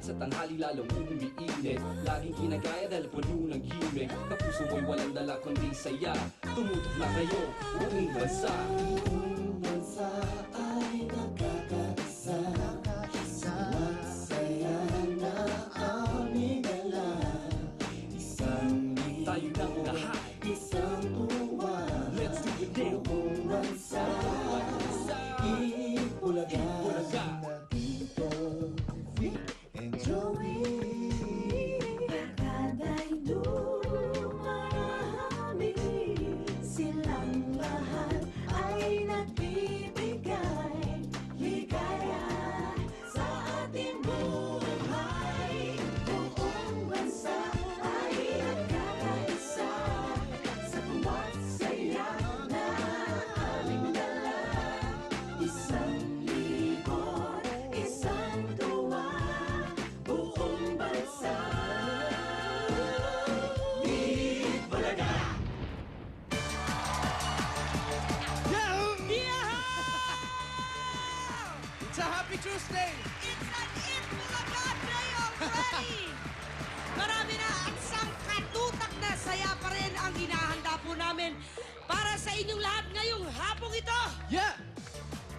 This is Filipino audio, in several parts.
Sa tanghali lalong umiinit, laging kinagaya dahil puno ng gimmick. Kapuso mo'y walang dala kundi saya. Tumutok na kayo, buong bansa. Buong bansa ay nakakaisa. Magsaya na aming dala. Isang Tayo ng lahat, isang tuwa. let's do it now. Buong bansa Ipulaga. Ipulaga. Tito, Vic, and Joey. Barkada'y dumami, silang lahat ay nagbibigay ligaya sa ating buhay. Buong bansa ay nagkakaisa sa bawat saya na aming dala. Isang libon, isang tuwa, buong bansa. It's a happy Tuesday! It's an Itbulaga Day already! Marami na at sangkatutak na saya pa rin ang hinahanda po namin para sa inyong lahat ngayong hapong ito. Yeah!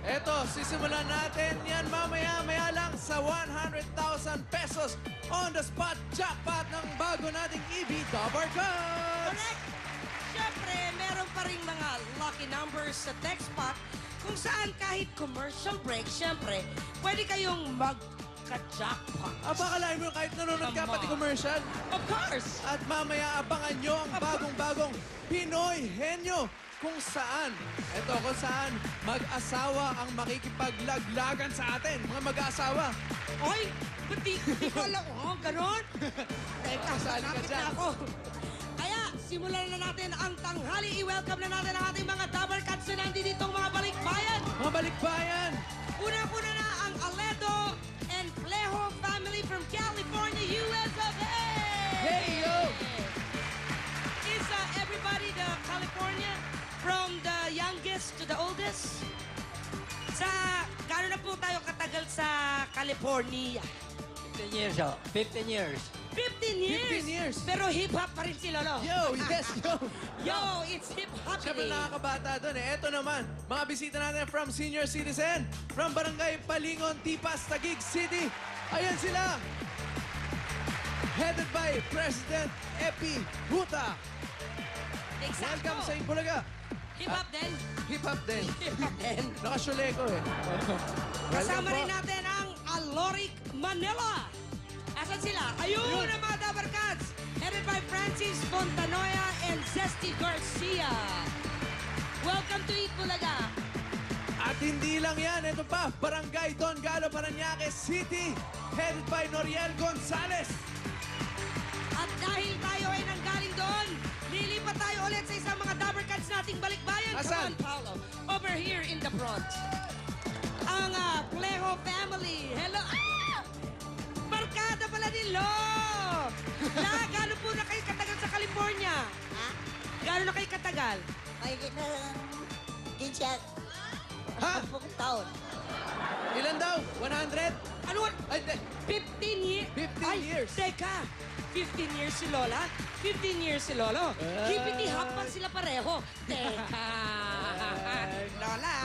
Eto, sisimulan natin yan mamaya-maya lang sa 100,000 pesos on the spot jackpot ng bago nating EV Topper Cards! Correct! Siyempre, meron pa rin mga lucky numbers sa text pot kung saan kahit commercial break, siyempre, pwede kayong magka-jackpot. Abakalain mo kahit nanonood ka Come pati on. commercial. Of course! At mamaya abangan nyo ang bagong-bagong Pinoy Henyo kung saan, kung saan mag-asawa ang makikipaglaglagan sa atin, mga mag-asawa. Oy! Ba't di ko alam? Oh, ganon? Teka, Kasali ka sakit dyan. na ako. Kaya, simulan na natin ang tanghali. I-welcome na natin ang ating mga Double Cuts na nandito ditong mga balikbayan. Mga balikbayan! Una-una na ang Aledo and Plejo family from California, US of A! Hey, yo! Is everybody the California from the youngest to the oldest? Gano'n na po tayo katagal sa California? 15 years, oh. 15 years. 15 years! 15 years. Pero hip-hop pa rin si Lolo. Yo, yes, yo! Yo, it's hip-hop. Siyempre nakakabata doon eh. Ito naman, mga bisita natin from senior citizen, from Barangay Palingon, Tipas, Taguig City. Ayan sila! Headed by President Epi Huta. Exacto. Welcome sa Itbulaga. Hip-hop din. Hip-hop din. Hip-hop din. Nakasyoleko eh. Kasama Welcome rin po. natin ang Aloric Manila. Asan sila? Ayun ang mga Double Cuts. Headed by Francis Fontanoya and Zesty Garcia. Welcome to Itbulaga. At hindi lang yan, ito pa, Barangay Don Galo, Parañaque City, headed by Noriel Gonzalez. At dahil tayo ay nanggaling doon, lilipat tayo ulit sa isang mga Double Cuts nating balikbayan. Asan? Come on, Paolo. Over here in the front. Ang Plejo family. Hello. Ah! Barkada pala ni Lo! Gano'n po na kayo katagal sa California? Ha? Gano'n na kayo katagal? Mahigit na 15 Ha? taon. Ilan daw? 100? Ano? Ay, 15 years? 15 years. Teka. 15 years si Lola? 15 years si Lolo? Hippity-hop pa sila pareho. Teka. Lola,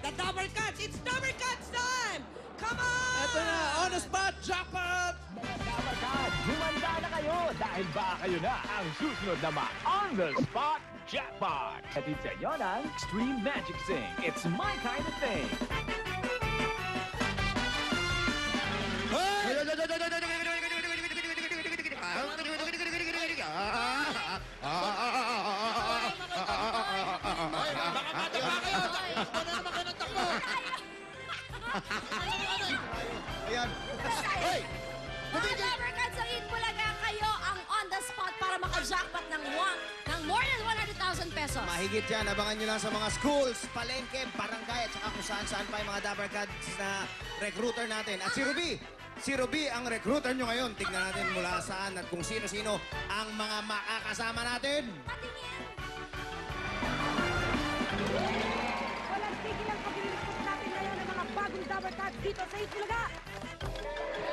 the Double Cuts. It's Double Cuts time! Come on! Ito na, on the spot, jackpot! Dabarkad, humanda na kayo dahil baka kayo na ang susunod na on-the-spot jackpot. Hatid sa inyo ng Extreme Magic Sing. It's my kind of thing. Mga Dabarkad sa Itbulaga, kayo ang on the spot para maka-jackpot ng more than 100,000 pesos. Mahigit yan. Abangan nyo lang sa mga schools, palengke, barangay, at saka kung saan-saan pa yung mga Dabarkads na recruiter natin. At si Ruby ang recruiter nyo ngayon. Tignan natin mula saan at kung sino-sino ang mga makakasama natin. Patingin! Walang tigil ang paglilipot natin ngayon ng mga bagong Dabarkad dito sa Itbulaga.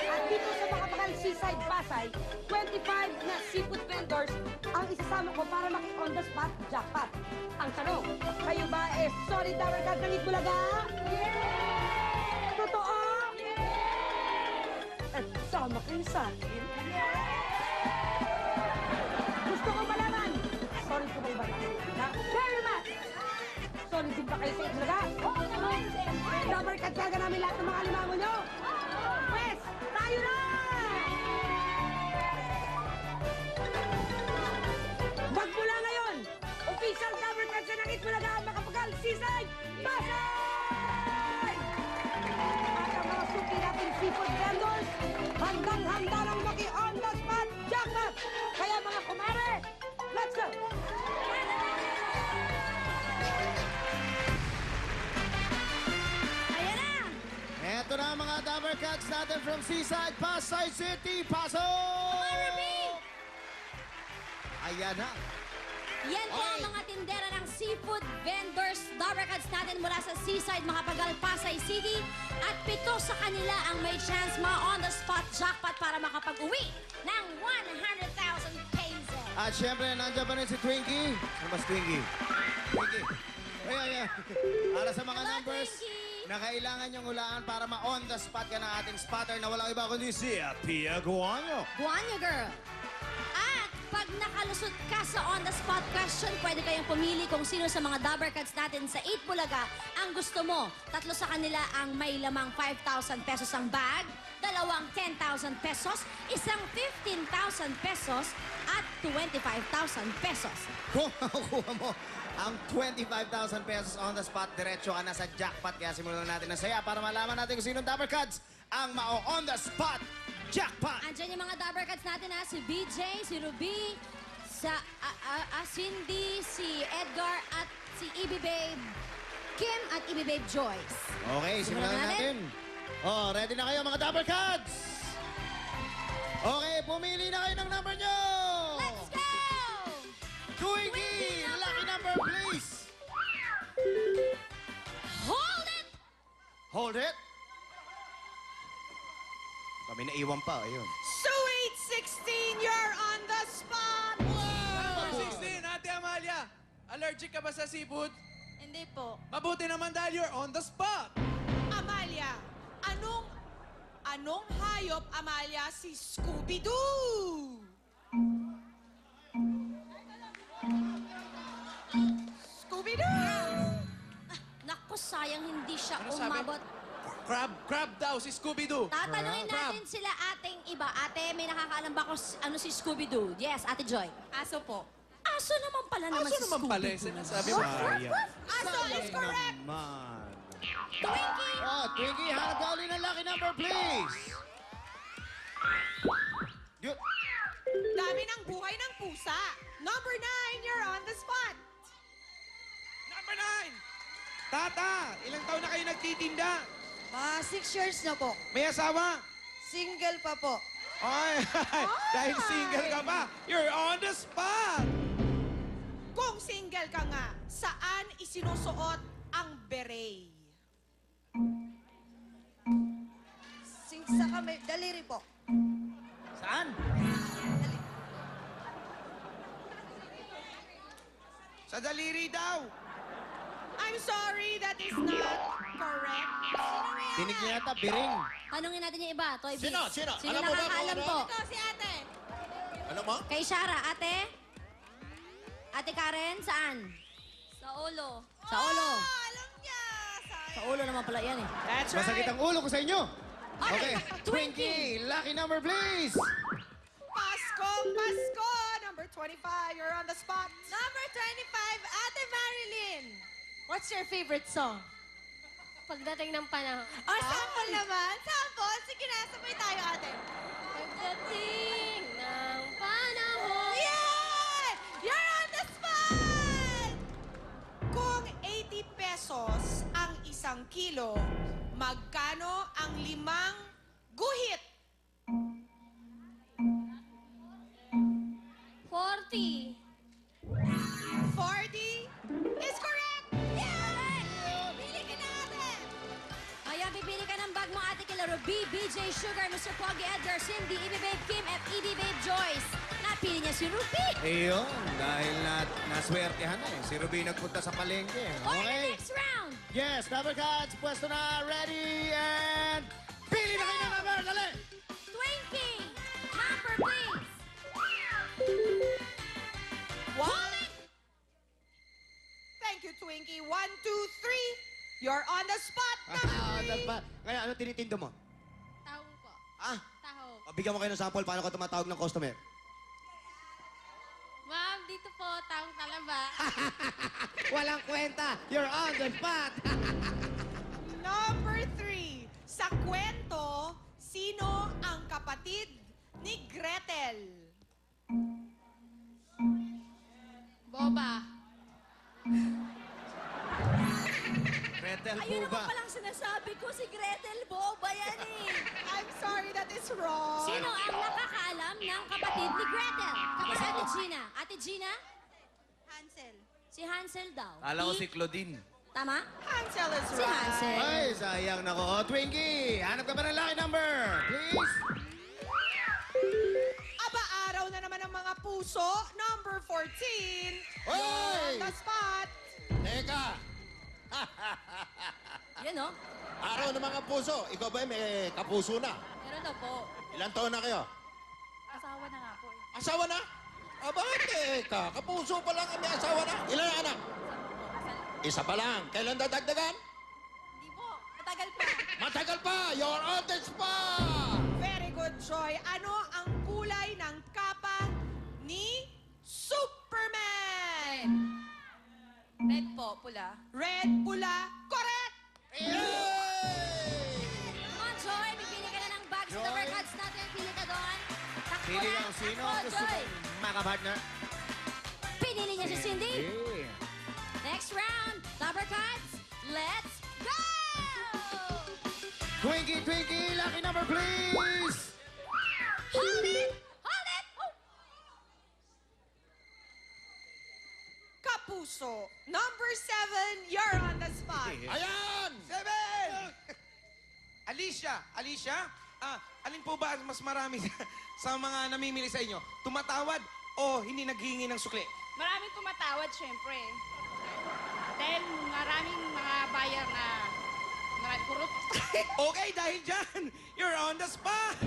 At dito sa Makapagal Seaside, Pasay, 25 na seafood vendors ang isasama ko para maki-on the spot jackpot. Ang tanong, kayo ba solid Dabber Cats ng Itbulaga? Yeah! Totoo? Yeah! At sama kayo sa akin. Gusto ko malaman, solid ko ba yung bata? Very much! Solid din ba kayo sa Itbulaga? Oo naman! Dabber Cats talaga namin lahat ng mga alimango nyo! Pwes, tayo na! Magmula ngayon, official Dabber Cats na Itbulaga ang Makapagal Seaside, Pasay! At ang mga suki nating seafood vendors, handang-handa lang maki-on the spot jackpot! Kaya mga kumare, let's go! Ayan na! Eto na ang mga Dabber Cats natin from Seaside, Pasay City. Pasok! Ayan na. Yan po ang mga tindera ng seafood vendors, Dabber Cats natin mula sa Seaside, Makapagal, Pasay City. At 7 sa kanila ang may chance ma-on-the-spot jackpot para makapag-uwi ng 100,000 pesos. At syempre, nandiyan pa rin si Twinkie. Ano ba si Twinkie? Twinkie. Ayan. Para sa mga Hello, numbers Twinkie. na kailangan yung hulaan para ma-on the spot ka ng ating spotter na walang iba kundi si Pia Guanyo. Guanyo, girl. At pag nakalusot ka sa on-the-spot question, pwede kayong pumili kung sino sa mga Dabber Cats natin sa 8 Bulaga ang gusto mo. 3 sa kanila ang may lamang 5,000 pesos ang bag, 2 10,000 pesos, 1 15,000 pesos, at 25,000 pesos. Kung makukuha mo ang 25,000 pesos on the spot, diretso ka na sa jackpot. Kaya simulan natin ang saya para malaman natin kung sino Dabber Cats ang ma-on the spot jackpot. Andyan yung mga Dabber Cats natin ha, si BJ, si Ruby, Cindy, si Edgar, at si Ibi Babe Kim at Ibi Babe Joyce. Okay, simulan na natin. Oh, ready na kayo mga Dabber Cats? Okay, pumili na kayo ng number nyo! Let's go! Twinkie! Lucky number, please! Hold it! Hold it. Kami naiwan pa, ayun. Sweet 16, you're on the spot! Number 16, Ate Amalia. Allergic ka ba sa seafood? Hindi po. Mabuti naman dahil you're on the spot. Amalia, anong hayop, Amalia, si Scooby-Doo? Scooby-Doo! Naku, sayang hindi siya Ano sabi? umabot. Crab daw si Scooby-Doo. Tatanungin Crab. natin sila ating iba. Ate, may nakakaalam ba kung ano si Scooby-Doo? Yes, Ate Joy. Aso po. Aso naman pala naman Aso si naman pala yung Scooby-Doo. sinasabi mo. Aso is correct! Naman. Twinkie! Oh, Twinkie, hanap ka ulit ng lucky number, please! Good. Dami ng buhay ng pusa. Number 9, you're on the spot. Number 9. Tata, ilang taon na kayo nagtitinda? 6 years na po. May asawa? Single pa po. Ay, dahil single ka pa, you're on the spot. Kung single ka nga, saan isinusuot ang beret? Sa kamay, daliri po. Saan? Sa daliri daw. I'm sorry, that is not correct. Tinig niya yata, biring. Tanungin natin yung iba. Toy Sino? Biz. Sino? Sino Alam mo ba nakakaalam kung po? Ito, si ate. Ano mo? Kay Shara, ate? Ate Karen, saan? Sa ulo. Sa ulo. Alam niya. Sa ulo naman pala yan eh. That's Masakit ang ulo ko sa inyo. Okay, Okay, Twinkie. Twinkie, lucky number, please! Pasko! Number 25, you're on the spot. Number 25, Ate Marilyn. What's your favorite song? Pagdating ng panahon. Oh, sample naman. Sample. Sige na, sabay tayo, ate. Pagdating ng panahon. Yay! You're on the spot! Kung 80 pesos ang 1 kilo, magkano ang 5 guhit? 40. 40 is correct! Yay! Pili ka na, ate! Kaya pipili ka ng bag mo, ate, kila Ruby, DJ Sugar, Mr. Pogi Edgar, Cindy, EB Babe Kim, at EB Babe Joyce. Napili niya si Ruby. Ayun, dahil naswertehan na eh. Si Ruby nagpunta sa palengke. For the Okay. next round, Yes, Double Cats, pwesto na, ready, and... Pili na kayo ng number, dali! Twinkie. Number, please. One. Thank you, Twinkie. 1, 2, 3. You're on the spot. Kaya ano tinitindo mo? Taho po. Ah, Taho. bigyan mo kayo ng sample paano ka tumatawag ng customer. Ma'am, dito po, taong talaba. Walang kwenta, you're on the spot! Number 3. Sa kwento, sino ang kapatid ni Gretel? Boba. Gretel Ayun po ba? naman palang sinasabi ko, si Gretel Boba yan eh. I'm sorry, that is wrong. Sino ang nakakaalam ng kapatid ni Gretel? Kapag Ate Gina. Ate Gina? Hansel. Si Hansel daw. Kala ko si Claudine. Tama? Hansel is Si right. Hansel. Ay, sayang nako. Oh, Twinkie, hanap ka ba ng lucky number? Please? Aba, araw na naman ng mga puso. Number 14. Hoy! On the spot. Teka, Yan o. araw ng mga puso. Ikaw ba may kapuso na? Meron daw po. Ilang taon na kayo? Asawa na nga po. Asawa na? Aba, teka. Kapuso pa lang may asawa na. Ilan ang anak? Isa pa lang. Kailan dadagdagan? Hindi po. Matagal pa. Matagal pa. You're on the spot. Very good, Joy. Ano ang kulay ng kapa ni Superman? Red po, pula. Red, pula, correct! Yay! Come on, Joy. Pipili ka na ng bags sa Joy. cover cards natin. Pili ka doon. Takbo Pili lang. lang sino Takbo, ang gusto Joy. mong makapartner. Pinili niya si Cindy. Yeah. Next round. Rubber cards. Let's go! Twinkie, Twinkie, lucky number please! Hold it! Hold it! Oh. Kapuso. Number 7, you're on the spot. Ayan! 7! Alicia, alin po ba ang mas marami sa mga namimili sa inyo? Tumatawad o hindi naghihingi ng sukli? Maraming tumatawad, syempre. Dahil maraming mga buyer na maraming kurot. Okay, dahil dyan, you're on the spot!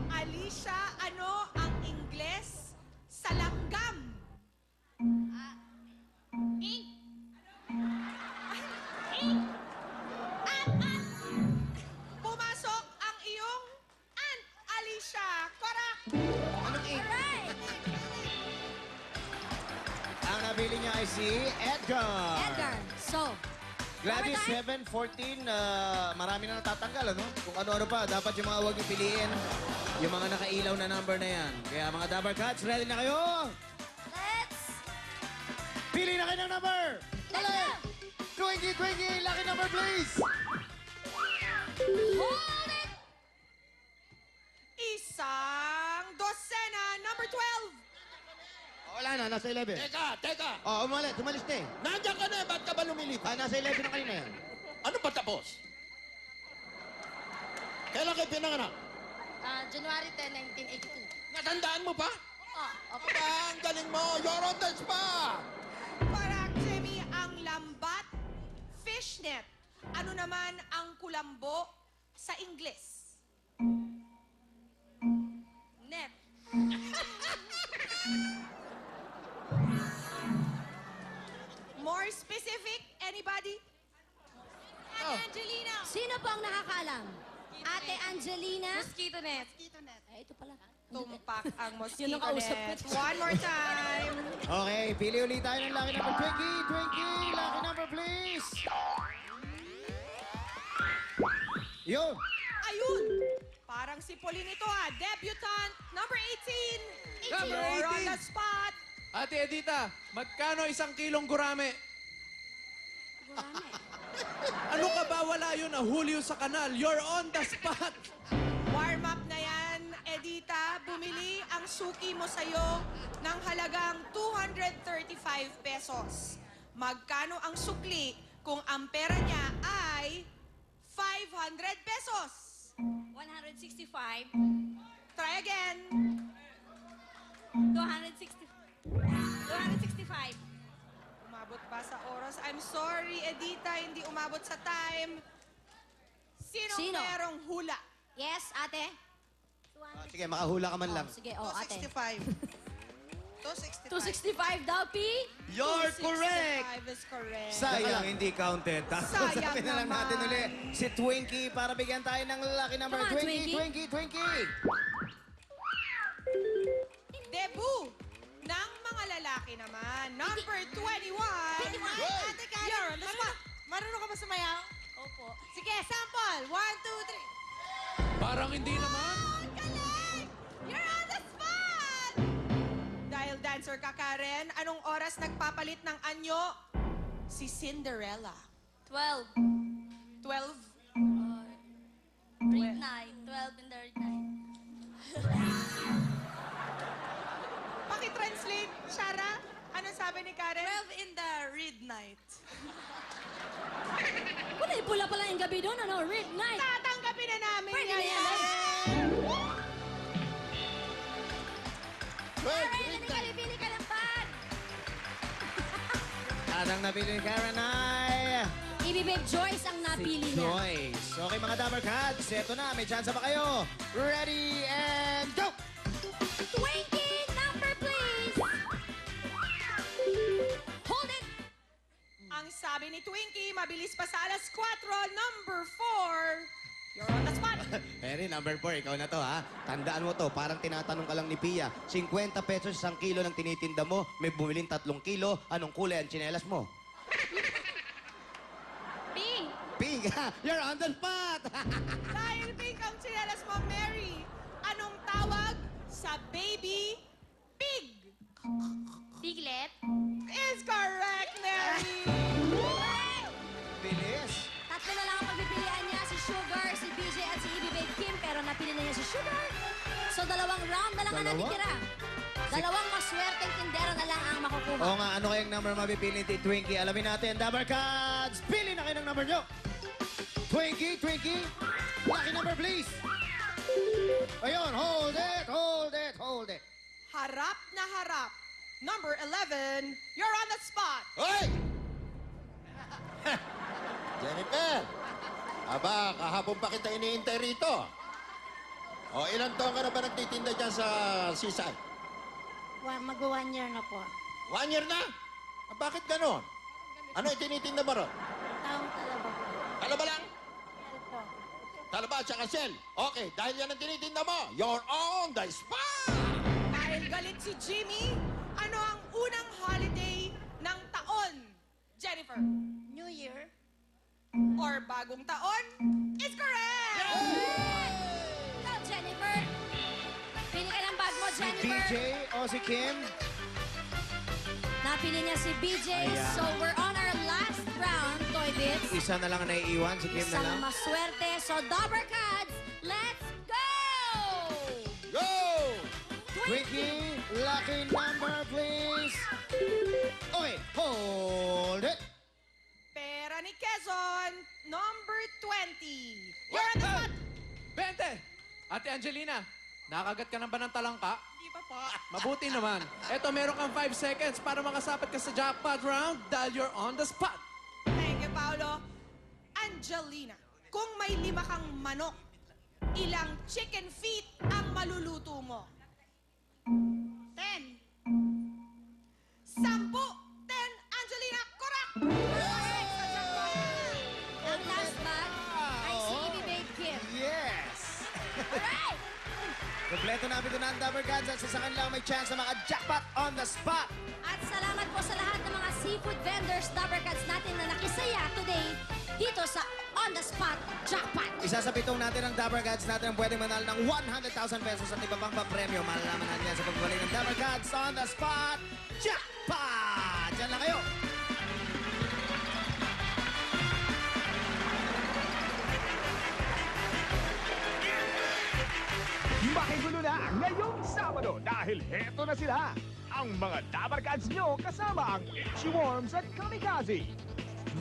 Alicia, ano ang Ingles sa langgam? Ink! Pumasok ang iyong Aunt Alicia. Correct! Anong ink? Alright! Ang nabili niya ay si Edgar. Edgar. So, Gladys, Rubber 7, 14, marami na natatanggal, ano? Kung ano-ano pa, dapat yung mga huwag yung piliin. Yung mga nakailaw na number na yan. Kaya mga Dabber Cats, ready na kayo? let's... Pili na kayo ng number! Let's go! Twinkie, Twinkie, lucky number please! Hold it! Isang dosena. Number 12. Wala na, nasa 11. Teka! Oh, umalis na eh. Nandiyan ka na, ba't ka ba lumilipad? Nasa 11 na kanina yan. Ano ba tapos? Kailan kayo pinanganak? January 10, 1982. Natandaan mo pa? Oh, okay. Aba, ang galing mo! You're on the spot! Para Jimmy, ang lambat, fishnet. Ano naman ang kulambo sa Ingles? Net. More specific, anybody? Ate Angelina. Sino po ang nakakaalam? Ate Angelina? Mosquito net. Ay, ito pala. Tumpak ang Yun mosquito ang kausap ko. net. One more time. Okay, pili ulit tayo ng lucky number. Twinkie, Twinkie, lucky number please! Yun! Ayun! Parang si Pauline ito Debutant, number 18. Number You're on 18. the spot. Ate Edita, magkano 1 kilong gurame? Ano ka ba? Wala yun. Nahuli yun sa kanal. You're on the spot. Warm up na yan, Edita. Bumili ang suki mo sa'yo ng halagang 235 pesos. Magkano ang sukli kung ang pera niya ay 500 pesos? 165. Try again. 265. Umabot ba sa oras? I'm sorry, Edita, hindi umabot sa time. Sino? Merong hula? Yes, ate? Sige, makahula ka man lang. Sige, ate. 265. 265 daw, P? You're 265 is correct. Sayang, hindi counted. Tapos Sayang sabi na lang naman. natin uli si Twinkie para bigyan tayo ng lucky number. Come on, Twinkie! Debut ng mga lalaki naman. Number 21. Ate Karen, You're on the spot. marunong ka ba sumayaw? Opo. Sige, sample. 1, 2, 3. Parang hindi naman. Ang galing! You're on the spot! Dahil dancer ka, Karen, anong oras nagpapalit ng anyo? Si Cinderella. 12. 12. Read night. 12 in the night. Paki-translate, Shara. Anong sabi ni Karen? 12 in the read night. Kulay pula pala yung gabi doon, ano? Read night. Tatanggapin na namin Pwede yan. na yan. Alright, pili ka ng bag. At ang napili ni Karen ay... Babe Joyce ang napili niya. Joyce. Okay, mga Dabber Cats, eto na. May chance pa kayo. Ready and go! Twinkie, number please. Hold it. Ang sabi ni Twinkie, mabilis pa sa alas 4, number 4. You're on the spot. Perry, number 4, ikaw na to ha. Tandaan mo to, parang tinatanong ka lang ni Pia. 50 pesos isang kilo ng tinitinda mo, may bumiling 3 kilo, anong kulay ang tsinelas mo? Ping. Pink, you're on the spot! Dahil pink ang tsinelas mo, Mary. Anong tawag sa baby pig? Piglet. Is correct, Mary. Bilis. Tatlo na lang ang pagpipilian niya, si Sugar, si BJ at si Ibig Babe Kim, pero napili na niya si Sugar. So, 2 round na lang ang Dalawa? natitira. 2 maswerteng tindera na lang ang makukuha. Oo nga, ano kayang number mapipili ni Twinkie? Alamin natin, Dabber Cats! Pili na kayo ng number nyo! Twinkie! Lucky number, please! Ayun, hold it! Harap na harap. Number 11, you're on the spot. Hoy! Jennifer! Aba, kahapon pa kita iniintay rito. O, ilang taon ka na ba nagtitinda dyan sa seaside? Mag-1 year na po. 1 year na? Ah, bakit ganon? Ano yung tinitinda mo ron? Taong talaba po. Talaba lang? Yan po. Talaba at saka shell. Okay, dahil yan ang tinitinda mo, you're on the spot! Dahil galit si Jimmy, ano ang unang holiday ng taon? Jennifer. New Year. Or bagong taon? Is correct! Go, Jennifer. Pili ka ng bag mo, Si Jennifer. BJ o si Kim? Napili niya si BJ. Ayan. So, we're on our last round, Toy Bits. Isa na lang ang naiiwan, si Kim na lang. Isang maswerte. So, Dabber Cats, let's go! Go! Twinkie, lucky number, please! Okay, hold it! Pera ni Quezon, number 20. You're on the spot. 20! Ate Angelina, nakagat ka na ba ng talangka? Hindi pa po. Mabuti naman. Eto, meron kang 5 seconds para makasapat ka sa jackpot round dahil you're on the spot. Thank you, Paolo. Angelina, kung may 5 kang manok, ilang chicken feet ang maluluto mo? 10. 10. 10, Angelina, correct! Correct sa jackpot. Ang last bag ay si Ibig Babe Kim. Yes! Alright! Kompleto na ito na ang Dabber Cats at sa kanila may chance na maka-jackpot on the spot! At salamat po sa lahat ng mga seafood vendors, Dabber Cats natin na nakisaya today dito sa On The Spot Jackpot. Isa sa 7 natin ang Dabber Cats natin ang pwedeng manalo ng 100,000 pesos at iba pang papremyo. Malalaman natin yan sa pagbalik ng Dabber Cats on the Spot Jackpot! Diyan lang kayo! Makigulo na ngayong Sabado dahil heto na sila. Ang mga Dabber Cats nyo kasama ang Itchy Worms at Kamikaze.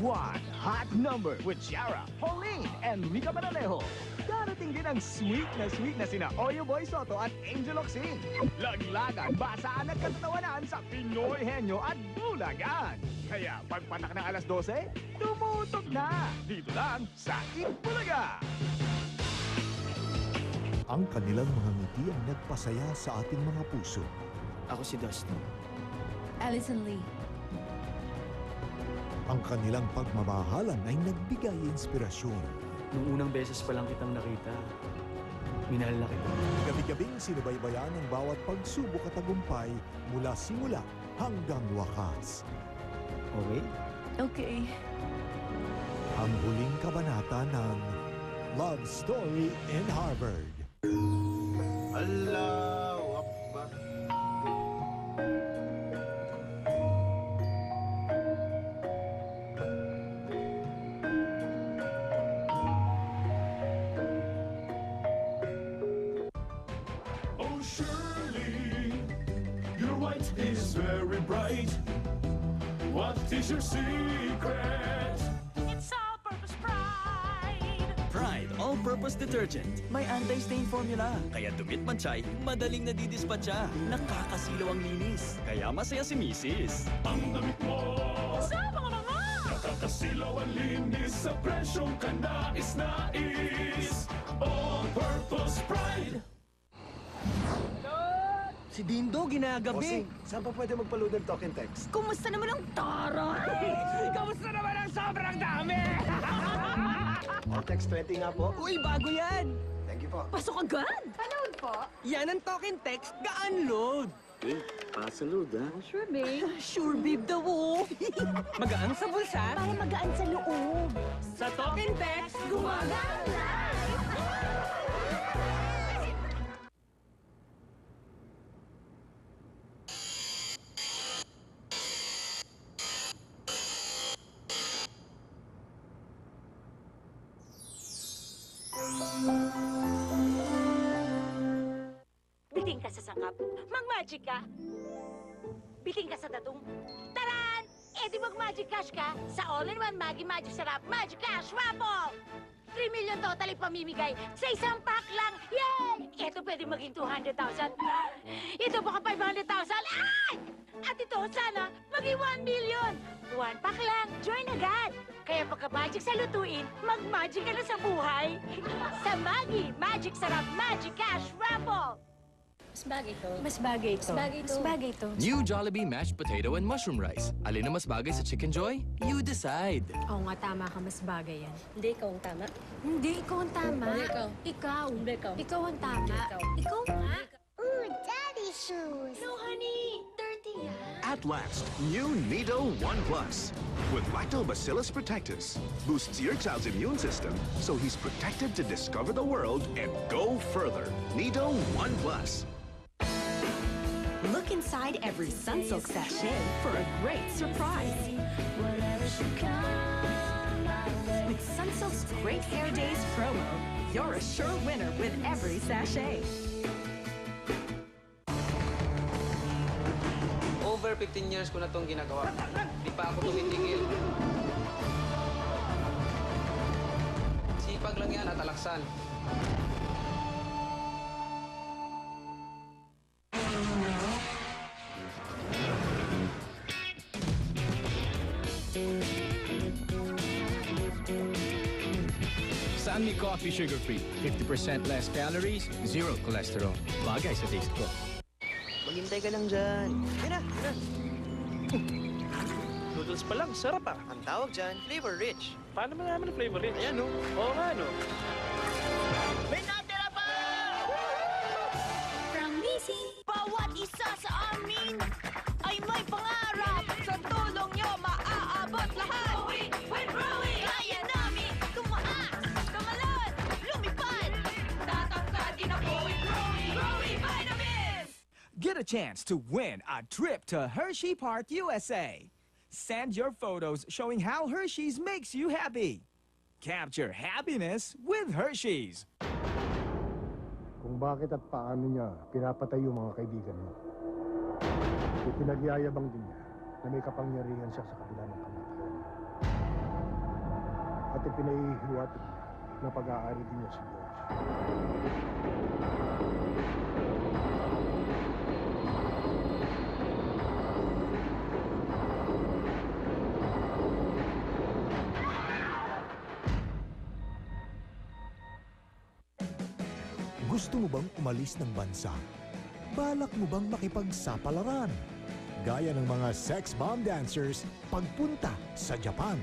one hot number with Ciara, Pauline, and Rica Bananejo. Darating din ang sweet na sina Oyo Boy Soto at Angel Oxing. Laglagan, basaan at katatawanan sa Pinoy Henyo at Bulagan. Kaya pagpatak ng alas 12, tumutok na! Dito lang sa Itbulaga! Ang kanilang mga ngiti ang nagpasaya sa ating mga puso. Ako si Dustin. Allison Lee. Ang kanilang pagmamahalan ay nagbigay inspirasyon. Nung unang beses pa lang kitang nakita, minahal na kita. Gabi-gabing sinubaybayan ang bawat pagsubok at tagumpay mula simula hanggang wakas. Okay? Okay. Ang huling kabanata ng Love Story in Harvard. Allahu Akbar. Oh, Shirley, your white is very bright. What is your secret? It's all-purpose Pride. Pride All-Purpose Detergent. May anti-stain formula. Kaya dumit man siya'y madaling nadidispatcha. Nakakasilaw ang linis. Kaya masaya si Mrs. Ang damit mo, Sa mga nakakasilaw ang linis sa presyong kanais-nais. All-Purpose Pride. Si Dindo ginagabi. Saan pa pwede magpa-load ng talk and text? Kumusta naman ang taray? Kamusta naman ang sobrang dami? Text 20 nga po. Uy, bago yan! Thank you po. Pasok agad! Panood po. Yan ang token text, ga-unload! Pasalud, ha? Sure, babe. Sure, babe daw, oh. Magaan sa bulsa. Para magaan sa loob. Sa token text, gumagana! Biting ka sa sangkap. Mag-magic ka. Biting ka sa datong. Taran! Eh di mag-magic cash ka sa all-in-one Maggi Magic Sarap Magic Cash Raffle! 3 million total ipamimigay sa isang pack lang. Yay! Ito pwede maging 200,000. Ito baka 500,000. Ay! At ito sana maging 1 million. 1 pack lang. Join agad. Kaya pagka-magic sa lutuin, mag-magic ka na sa buhay. Sa Maggi Magic Sarap Magic Cash Raffle! Mas bagay to. Mas bagay to. Mas bagay to. Mas bagay to. New Jollibee mashed potato and mushroom rice. Alin ang mas bagay sa Chicken Joy? You decide. Oo nga, tama ka. Mas bagay yan. Hindi ikaw ang tama. Hindi, ikaw ang tama. Hindi, ikaw. Ikaw. Hindi, ikaw. Ikaw ang tama. Ikaw. Ikaw nga. Ooh, daddy shoes. No, honey. Dirty yan. At last, new Nido One Plus. With Lactobacillus protectus. Boosts your child's immune system so he's protected to discover the world and go further. Nido One Plus. Look inside every Sunsilk sachet for a great surprise. With Sunsilk's Great Hair Days promo, you're a sure winner with every sachet. Over 15 years ko na itong ginagawa. Di pa ako tumitigil. Sipag lang yan at alaksan. Sunny Coffee Sugar Free. 50% less calories, zero cholesterol. Bagay sa taste ko. Maghintay ka lang dyan. Yan na, yan na. Noodles pa lang, sarap ah. Ang tawag dyan, flavor rich. Paano malaman ang flavor rich? Ayan no. Oo nga no. May natira pa! From Missy, bawat isa sa amin ay may pangarap. Sa tulong nyo, maaabot lahat. Kaya namin tumaas, tumalon, lumipad. Tatangkadin ako with Growing Vitamins! Get a chance to win a trip to Hershey Park, USA. Send your photos showing how Hershey's makes you happy. Capture happiness with Hershey's. Kung bakit at paano niya pinapatay yung mga kaibigan mo. Ipinagyayabang din niya na may kapangyarihan siya sa kabila ng kamatayan. At ipinahihiwat na pag-aari din niya si George. Gusto mo bang umalis ng bansa? Balak mo bang makipagsapalaran? Gaya ng mga sex bomb dancers pagpunta sa Japan.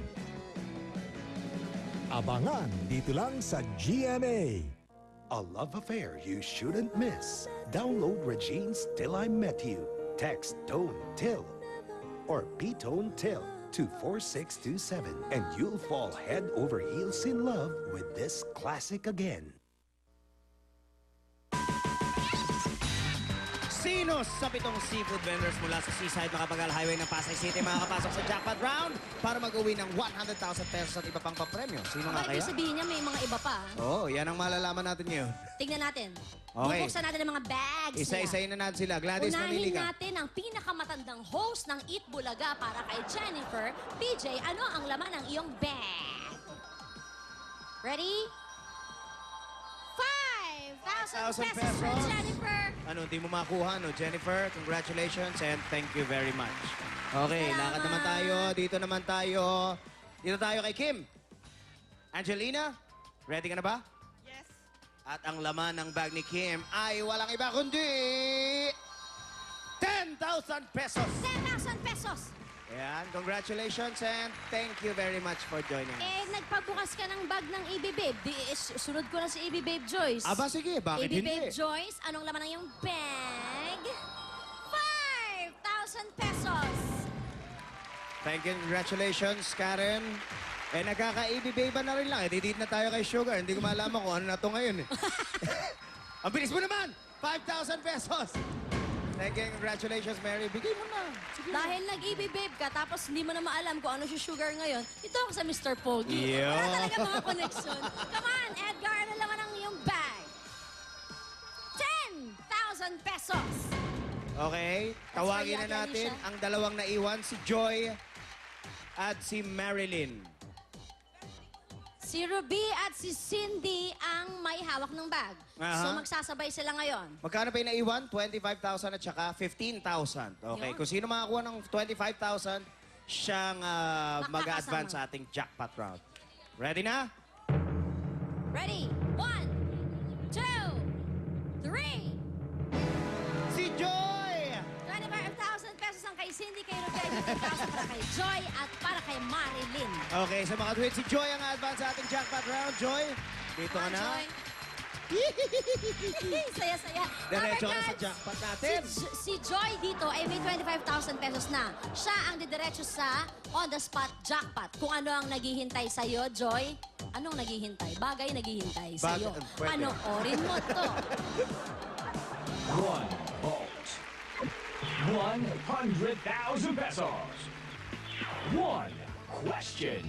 Abangan dito lang sa GMA. A love affair you shouldn't miss. Download Regine's Till I Met You. Text Tone Till or P-Tone Till to 4627 and you'll fall head over heels in love with this classic again. Sino sa 7 seafood vendors mula sa Seaside Makapagal Highway ng Pasay City makakapasok sa jackpot round para mag-uwi ng 100,000 pesos at iba pang papremyo? Sino nga Ibig kaya? sabihin niya may mga iba pa. Oo, yan ang malalaman natin ngayon. Tingnan natin. Okay. Bubuksan natin ang mga bags Isa-isayin na natin sila. Gladys, mamili Unahin ka. natin ang pinakamatandang host ng Eat Bulaga para kay Jennifer. PJ, ano ang laman ng iyong bag? Ready? 5,000 pesos for Jennifer. Ano, hindi mo makuha, no? Jennifer, congratulations and thank you very much. Okay, Salamat. lakad naman tayo. Dito naman tayo. Dito tayo kay Kim. Angelina, ready ka na ba? Yes. At ang laman ng bag ni Kim ay walang iba kundi 10,000 pesos. 10,000 pesos. Ayan, congratulations and thank you very much for joining us. Nagpabukas ka ng bag ng AB Babe. Sunod ko na si AB Babe Joyce. Aba, sige, bakit AB hindi? Babe Joyce, anong laman ng iyong bag? 5,000 pesos. Thank you, congratulations, Karen. Nagkaka-AB Babe na rin lang. Didit na tayo kay Sugar. Hindi ko malaman kung ano na to ngayon. Ang bilis mo naman! 5,000 pesos! Thank you, congratulations, Mary. Bigay mo na. Sige. Dahil nag-AB Babe ka, tapos hindi mo na maalam kung ano si Sugar ngayon, ito ako sa Mr. Pogi. Yo. Wala talaga mga connection. Come on, Edgar, ano laman ang iyong bag? 10,000 pesos. Okay, tawagin na That's why natin Alicia. ang dalawang naiwan, si Joy at si Marilyn. Si Ruby at si Cindy ang may hawak ng bag. Aha. So magsasabay sila ngayon. Magkano pa yung naiwan? 25,000 at saka 15,000. Okay, Yun. kung sino makakuha ng 25,000, siyang mag-advance sa ating jackpot round. Ready na? Ready? 1, 2, 3. Si Joy! 25,000 pesos ang kay Cindy, kay Ruby, 15,000 para kay Joy at para kay Marilyn. Okay, sa mga tweet, si Joy ang advance sa ating jackpot round. Joy, dito ka na. Joy. Saya-saya. Diretso ka na sa Dabarkads, jackpot natin. Si Joy dito ay may 25,000 pesos na. Siya ang didiretso sa on-the-spot jackpot. Kung ano ang naghihintay sa'yo, Joy, anong naghihintay? Bagay naghihintay sa'yo. pwede. Panoorin mo to. 1 bolt. 100,000 pesos. 1 question.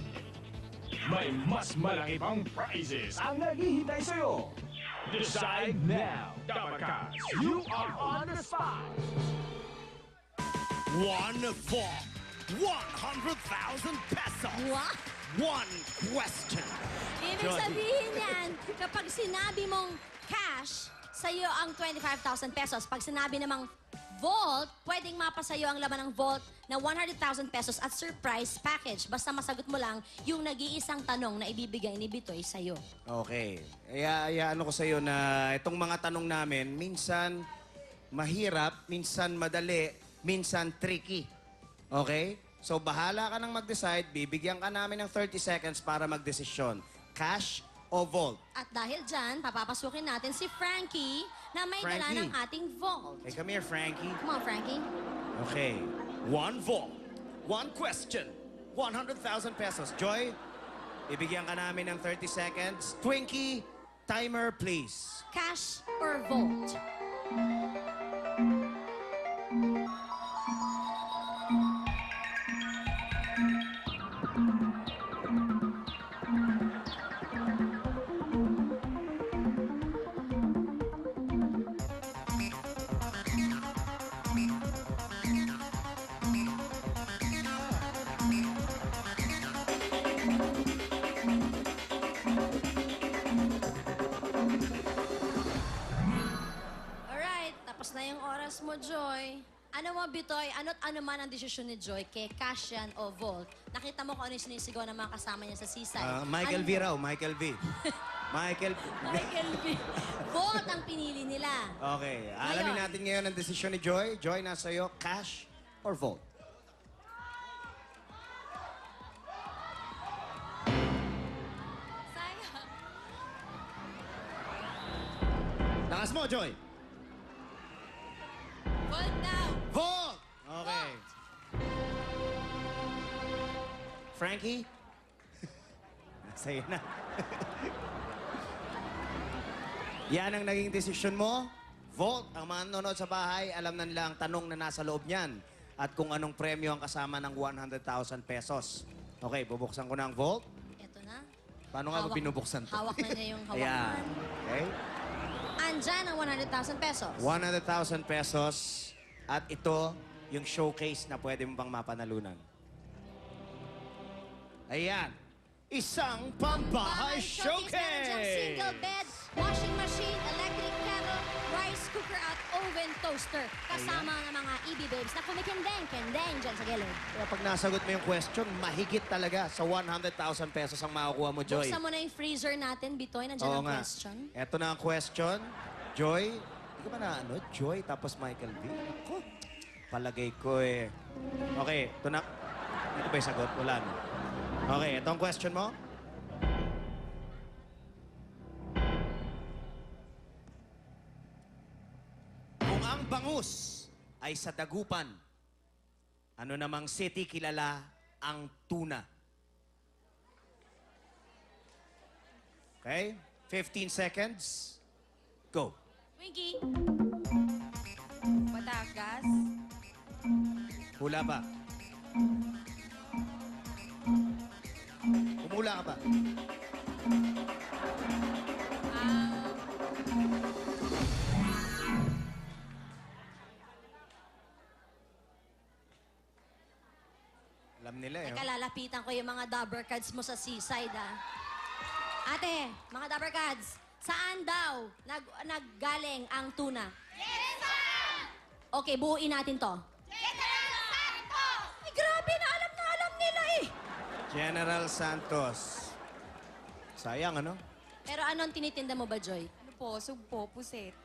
May mas malaki pang prizes ang naghihintay sa'yo. Decide now, Dabarkads. You are on the spot. 1 vault. 100,000 pesos. What? 1 question. Ibig Joy. sabihin yan, kapag sinabi mong cash, sa'yo ang 25,000 pesos. Pag sinabi namang vault, pwedeng mapa sa'yo ang laman ng vault na 100,000 pesos at surprise package. Basta masagot mo lang yung nag-iisang tanong na ibibigay ni Bitoy sa'yo. Okay. Ano ko sa'yo na itong mga tanong namin, minsan mahirap, minsan madali, minsan tricky. Okay? So bahala ka nang mag-decide, bibigyan ka namin ng 30 seconds para magdesisyon. Cash o vault? At dahil dyan, papapasukin natin si Frankie na may dala Frankie. ng ating vault. Hey, come here, Frankie. Come on, Frankie. Okay. 1 vault. 1 question. 100,000 pesos. Joy, ibigyan ka namin ng 30 seconds. Twinkie, timer please. Cash or vault? Ano mo, Bitoy, ano't ano man ang desisyon ni Joy, kay Cash yan o Volt, nakita mo kung ano yung sinisigaw ng mga kasama niya sa seaside. Michael Ano V mo? raw, Michael V. Michael V. Volt ang pinili nila. Okay, alamin natin ngayon ang desisyon ni Joy. Joy, nasa iyo, Cash or Volt? Sayang. Lakas mo, Joy! Volt now. Volt! Okay. Frankie? Sa'yo na. Yan ang naging desisyon mo. Volt, ang mga nanonood sa bahay, alam na nila ang tanong na nasa loob niyan at kung anong premyo ang kasama ng 100,000 pesos. Okay, bubuksan ko na ang Volt. Ito na. Paano nga ba binubuksan to? Hawak na niya yung hawakan. Ayan. Okay. Andyan ang 100,000 pesos. 100,000 pesos. At ito, yung showcase na pwede mo pang mapanalunan. Ayan. Isang pambahay Meron diyang showcase! single bed, washing machine, electric kettle, rice cooker at oven toaster. Kasama ng mga EB babes na kumikindeng-kindeng dyan sa gilid. Kaya pag nasagot mo yung question, mahigit talaga sa 100,000 pesos ang makukuha mo, Joy. Buksan mo na yung freezer natin, Bitoy. Nandiyan Oo ang nga. question. Ito na ang question. Joy, hindi ka ba na ano? Joy tapos Michael V? Ako, palagay ko eh. Okay, ito na. Dito ba yung sagot? Wala na. Okay, ito ang question mo. Kung ang bangus ay sa Dagupan, ano namang city kilala ang tuna? Okay? 15 seconds. Go. Winky. Batangas. Hula pa. Umula ka pa. Alam nila eh. Teka, lalapitan ko yung mga dabber cards mo sa seaside, ah. Ate, mga dabber cards, saan daw naggaling ang tuna? Okay, buuin natin to. Ay, grabe, na alam nila eh. General Santos. Sayang, ano? Pero anong tinitinda mo ba, Joy? Ano po? Sugpo, puset.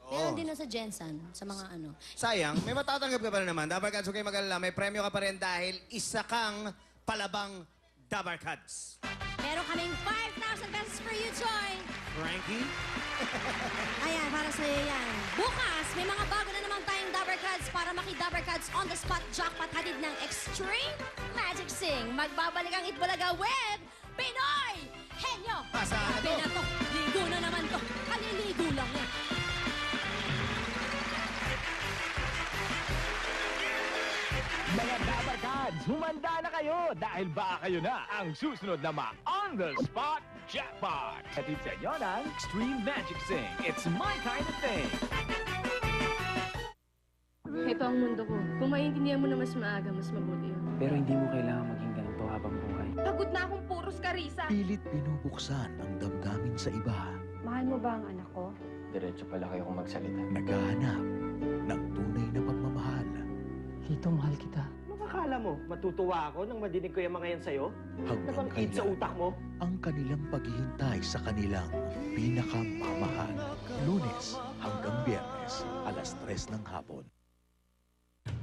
Meron din na sa Jensen, sa mga ano. Sayang, may matatanggap ka pa rin naman. Dabar Cats, huwag kayo mag-alala. May premyo ka pa rin dahil isa kang palabang Dabar Cats. Meron kaming 5,000 pesos for you, Joy. Frankie? Ayan, para sa'yo yan. Bukas, may mga bago na naman tayong Dabber Cards para maki-Dabber Cards on the spot jackpot hatid ng Extreme Magic Sing. Magbabalik ang Itbulaga with Pinoy Henyo! Pasahan na to. Grabe na to. Ligo na naman to. Kaliligo lang eh. Mga Dabarkads, humanda na kayo dahil baka kayo na ang susunod na ma-on-the-spot jackpot. Hatid sa inyo ng Extreme Magic Sing. It's my kind of thing. Ito ang mundo ko. Kung maintindihan mo na mas maaga, mas mabuti yun. Pero hindi mo kailangan maging ganito habang buhay. Pagod na akong puros karisa. Pilit binubuksan ang damdamin sa iba. Mahal mo ba ang anak ko? Diretso pala kayo kung magsalita. Naghahanap ng tunay na pagmamahal. Hito, mahal kita. Akala mo, matutuwa ako nang madinig ko yung mga yan sa'yo? Hanggang Nakangkid sa kailan utak mo? ang kanilang paghihintay sa kanilang pinakamamahal. Lunes hanggang Biyernes, alas 3 ng hapon.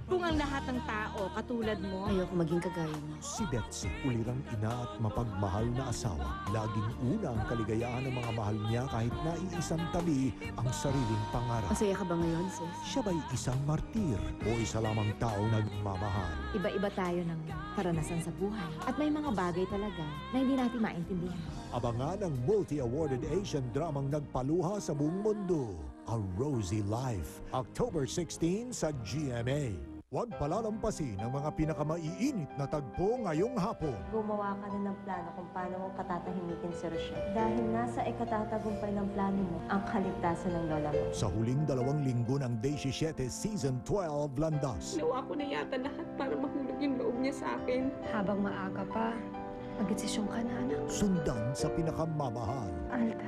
Kung ang lahat ng tao katulad mo, ayoko maging kagaya mo. Si Betsy, ulirang ina at mapagmahal na asawa. Laging una ang kaligayahan ng mga mahal niya kahit naiisang tabi ang sariling pangarap. masaya ka ba ngayon, sis? Siya ba'y isang martir o isa lamang taong nagmamahal? iba-iba tayo ng karanasan sa buhay. At may mga bagay talaga na hindi natin maintindihan. Abangan ang multi-awarded Asian dramang nagpaluha sa buong mundo, A Rosy Life, October 16 sa GMA. Huwag palalampasin ang mga pinakamaiinit na tagpo ngayong hapon. Gumawa ka na ng plano kung paano mo patatahimikin si Rochelle. Dahil nasa ikatatagumpay ng plano mo ang kaligtasan ng lola mo. Sa huling 2 linggo ng Day 17 Season 12 Landas. Ginawa ko na yata lahat para mahulog yung loob niya sa akin. Habang maaga pa, mag-desisyon ka na, anak. Sundan sa pinakamamahal. Alta.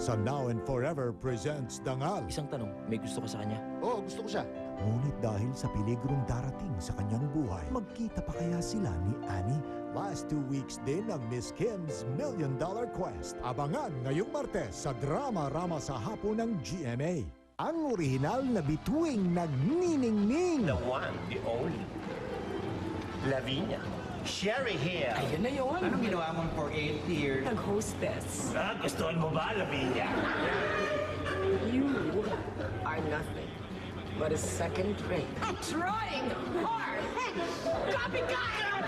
sa Now and Forever presents Dangal. Isang tanong, may gusto ka sa kanya? Oo, gusto ko siya. Ngunit dahil sa peligrong darating sa kanyang buhay, magkita pa kaya sila ni Annie? Last 2 weeks din ang Miss Kim's $1 Million Quest. Abangan ngayong Martes sa Drama-Rama sa hapon ng GMA. Ang orihinal na bituing nagniningning. The one, the only. Lavinia. Sherry here. Ayun na yun. Anong ginawa mong for 8 years? Nag-hostess. Gustuhan mo ba, Lavinia? You are nothing but a second rate. I'm trying hard. Copycat!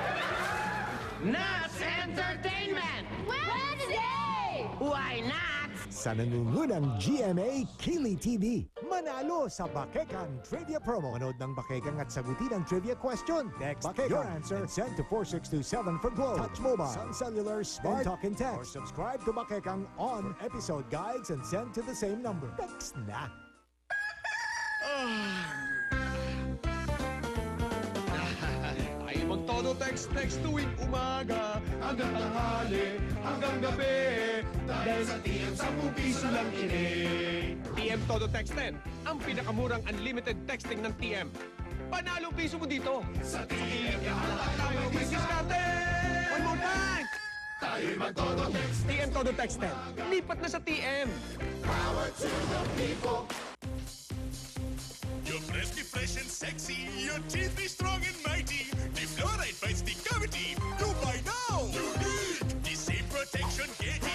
Nuts Entertainment! Wednesday! Why not? Sa nanungunang GMA Kili TV. Manalo sa Bakekan Trivia Promo. Manood ng Bakekan at sagutin ang trivia question. Text Bakekan your answer and send to 4627 for Globe, Touch Mobile, Sun Cellular, Smart Talk and Text. Or subscribe to Bakekan on episode guides and send to the same number. Text na. Ay magtodo text tuwing umaga hanggang tanghali, hanggang gabi. Dahil sa TM, 10 piso lang ini. TM Todo Text 10, ang pinakamurang unlimited texting ng TM. Panalo piso mo dito. Sa TM, lahat tayo may diskarte. One more time! Tayo'y magtodo text. TM Todo Text 10, lipat na sa TM. Power to the people. You're fresh and sexy. Your teeth be strong and mighty. The fluoride fights the cavity. You buy now. You need the same protection getting.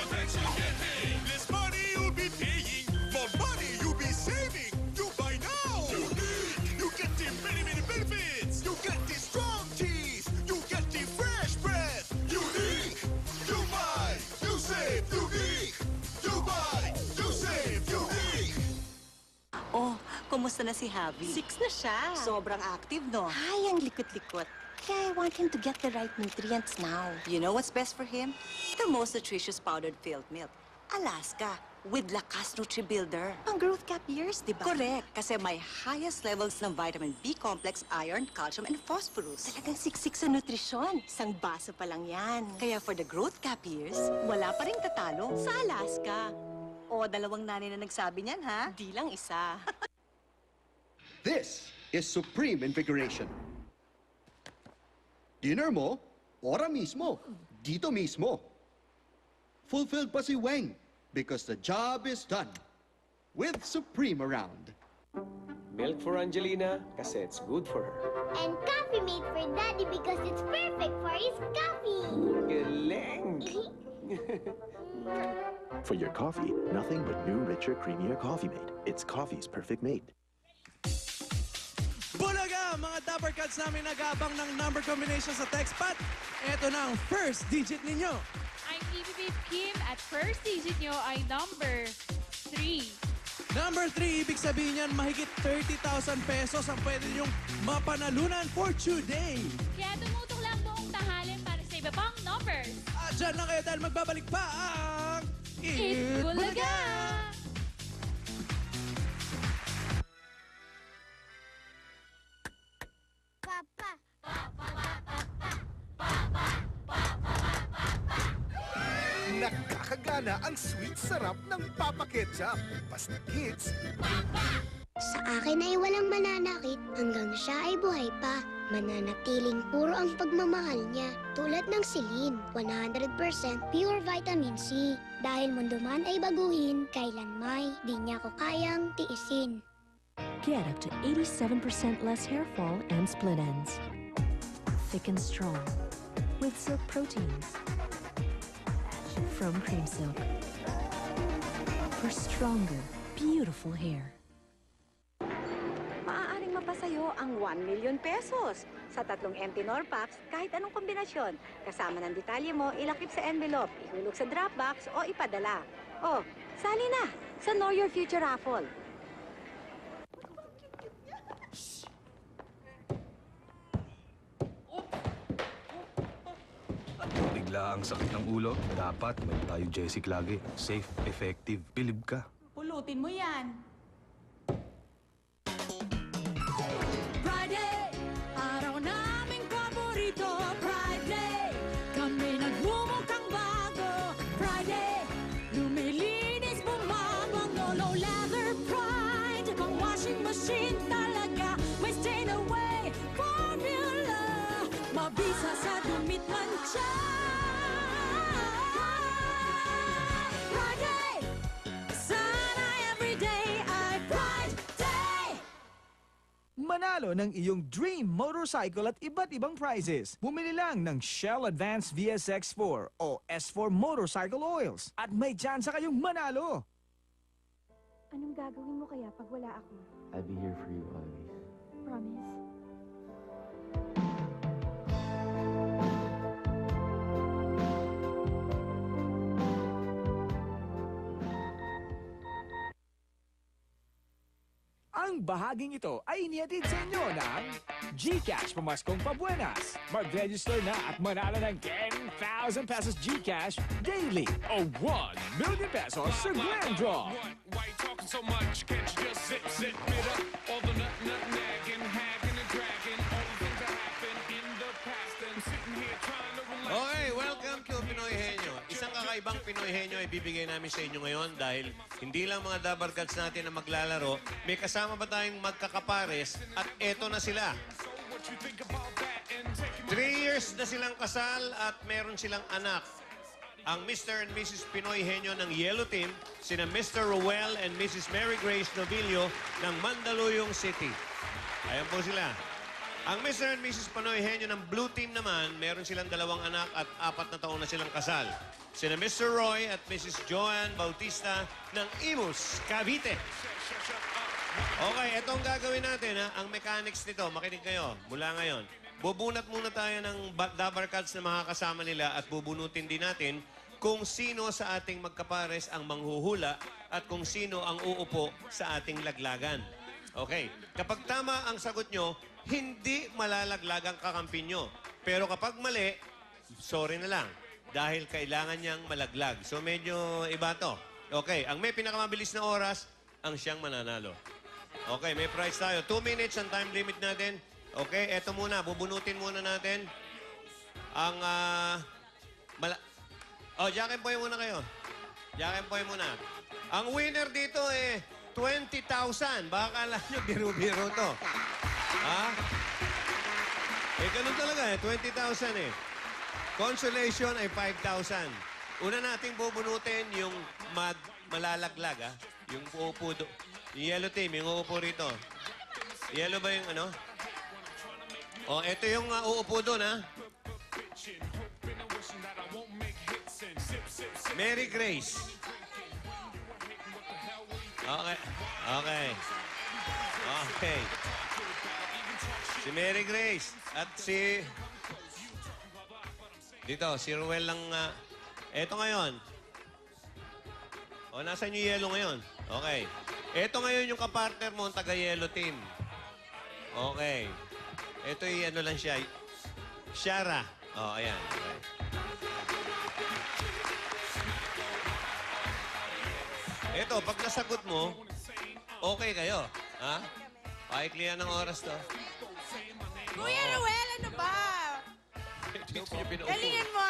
Less money you'll be paying. More money you'll be saving. You buy now. You need. You get the many benefits. You get the strong teeth. You get the fresh breath. Unique. You buy. You save. Unique. You buy. You save. Unique. Oh, kumusta na si Javi? 6 na siya. Sobrang active, no? Ay, ang likot-likot. Kaya I want him to get the right nutrients now. You know what's best for him? The most nutritious powdered filled milk. Alaska, with Lakas Nutri-Builder. Pang growth cap years, di ba? Correct, kasi may highest levels ng vitamin B complex, iron, calcium, and phosphorus. Talagang siksik sa nutrisyon. Isang baso pa lang yan. Kaya for the growth cap years, wala pa rin tatalo sa Alaska. O, 2 nanay na nagsabi niyan, ha? Di lang isa. This is Supreme Invigoration. Dinner mo, ora mismo, dito mismo. Fulfilled pa si Weng because the job is done with Supreme around. Milk for Angelina kasi it's good for her. And coffee made for Daddy because it's perfect for his coffee. Galing! For your coffee, nothing but new, richer, creamier Coffee Mate. It's coffee's perfect mate. Bulaga! Mga Dapper Cats namin nag-aabang ng number combination sa TextPad. Ito na ang first digit ninyo. I'm Babe Kim at first digit nyo ay number 3. Number 3, ibig sabihin yan, mahigit 30,000 pesos ang pwede ninyong mapanalunan for today. Kaya tumutok lang buong tanghali para sa iba pang numbers. At dyan lang kayo dahil magbabalik pa ang Eat Bulaga! Papa. Nakakagana ang sweet sarap ng Papa Ketchup. Basta kids. Sa akin ay walang mananakit hanggang siya ay buhay pa. Mananatiling puro ang pagmamahal niya. Tulad ng Celine, 100% pure vitamin C. Dahil mundo man ay baguhin, kailanmay di niya ko kayang tiisin. Get up to 87% less hair fall and split ends. Thick and strong with silk proteins from Cream Silk for stronger, beautiful hair. Maaaring mapasayo ang 1 million pesos sa 3 empty Nor packs kahit anong kombinasyon. Kasama ng detalye mo, ilakip sa envelope, ihulog sa drop box o ipadala. O, sali na sa Know Your Future raffle. Bigla ang sakit ng ulo, dapat may tayo Jessic lagi. Safe, effective, bilib ka. Pulutin mo yan. Friday, araw naming paborito. Friday, kami nagmumukhang bago. Friday, lumilinis, bumalik. manalo ng iyong dream motorcycle at iba't ibang prizes. Bumili lang ng Shell Advance VSX4 o S4 Motorcycle Oils at may tsansa kayong manalo. Anong gagawin mo kaya pag wala ako? I'll be here for you always. Promise? Ang bahaging ito ay inihatid sa inyo ng GCash Pamaskong Pabuenas. Mag-register na at manalo ng 10,000 pesos GCash daily o 1 million pesos sa Grand Draw. Why you talking so much? Can't you just sit it up? All the nagging, hagging and dragging, all the things that happened in the past, and sitting here trying to relax. Okay, welcome to Pinoy Henyo. Isang kakaibang Pinoy Henyo ibibigay namin sa inyo ngayon dahil hindi lang mga dabarkads natin na maglalaro, may kasama ba tayong magkakapares at eto na sila. 3 years na silang kasal at meron silang anak. Ang Mr. and Mrs. Pinoy Henyo ng Yellow Team, sina Mr. Ruel and Mrs. Mary Grace Novillo ng Mandaluyong City. Ayan po sila. Ang Mr. and Mrs. Pinoy Henyo ng Blue Team naman, meron silang 2 anak at 4 na taon na silang kasal. Sina Mr. Roy at Mrs. Joanne Bautista ng Imus, Cavite. Okay, ito ang gagawin natin. Ha? Ang mechanics nito, makinig kayo mula ngayon. Bubunat muna tayo ng dabarkads na mga kasama nila at bubunutin din natin kung sino sa ating magkapares ang manghuhula at kung sino ang uupo sa ating laglagan. Okay, kapag tama ang sagot nyo, hindi malalaglag ang kakampi nyo. Pero kapag mali, sorry na lang. Dahil kailangan niyang malaglag. So medyo iba to. Okay, ang may pinakamabilis na oras, ang siyang mananalo. Okay, may prize tayo. 2 minutes ang time limit natin. Okay, eto muna. Bubunutin muna natin. Ang, Jack and Boy muna kayo. Jack and Boy muna. Ang winner dito 20,000. Baka kala nyo, biro-biro to. Ha? Ganun talaga 20,000 Consolation ay 5,000. Una nating bubunutin yung malalaglag, ha? Yung uupo do. Yung Yellow Team, yung uupo rito. Yellow ba yung ano? Ito yung uupo doon, ha? Mary Grace. Okay. Okay. Okay. Si Mary Grace at si... Dito, si Ruel lang... Eto ngayon. Nasaan yung yellow ngayon? Okay. Eto ngayon yung kapartner mo, taga-yellow team. Okay. Ito yung ano lang siya. Shara. Ayan. Okay. Eto, pag nasagot mo, okay kayo. Ha? Paiklihan ng oras to. Kuya Ruel, ano ba? Galingan mo,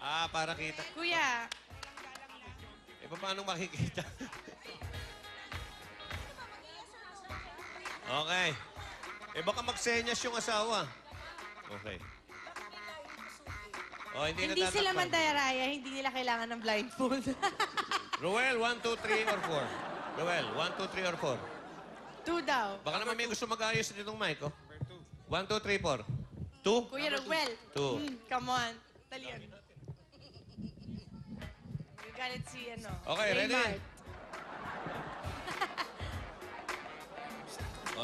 ha? Para kita. Kuya. Paano makikita? Okay. Baka magsenyas yung asawa. Okay. Hindi sila mandaraya, hindi nila kailangan ng blindfold. Ruel, 1, 2, 3, or 4? Ruel, 1, 2, 3, or 4? 2 daw. Baka naman may gusto mag-ayos nitong mic, 1, 2, 3, 4. 2? Kuya Ruel. 2. Come on. Dali yan. You galit si, Okay, ready? Raymart.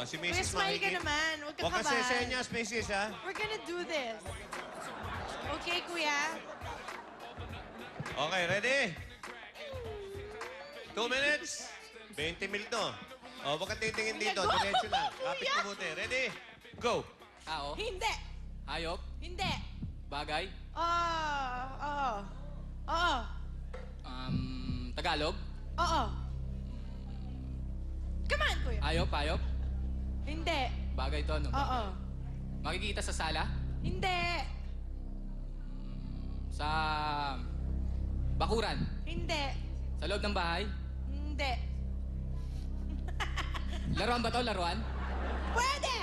Si Kuya, Mrs. smile ka naman. Huwag ka Huwag kasi kabahan. senyas, Mrs., ha? We're gonna do this. Okay, Kuya? Okay, ready? 2 minutes. 20 mil to. Huwag ka titingin dito. Go! Diretso lang. Kapit Kuya! mo buti. Ready? Go! Tao? Hindi. Hayop? Hindi. Bagay? Oo. Tagalog? Oo. Come on, Kuya. Hayop? Hindi. Bagay to, ano? Oo. Makikita sa sala? Hindi. Sa... bakuran? Hindi. Sa loob ng bahay? Hindi. Laruan ba to? Laruan? Pwede!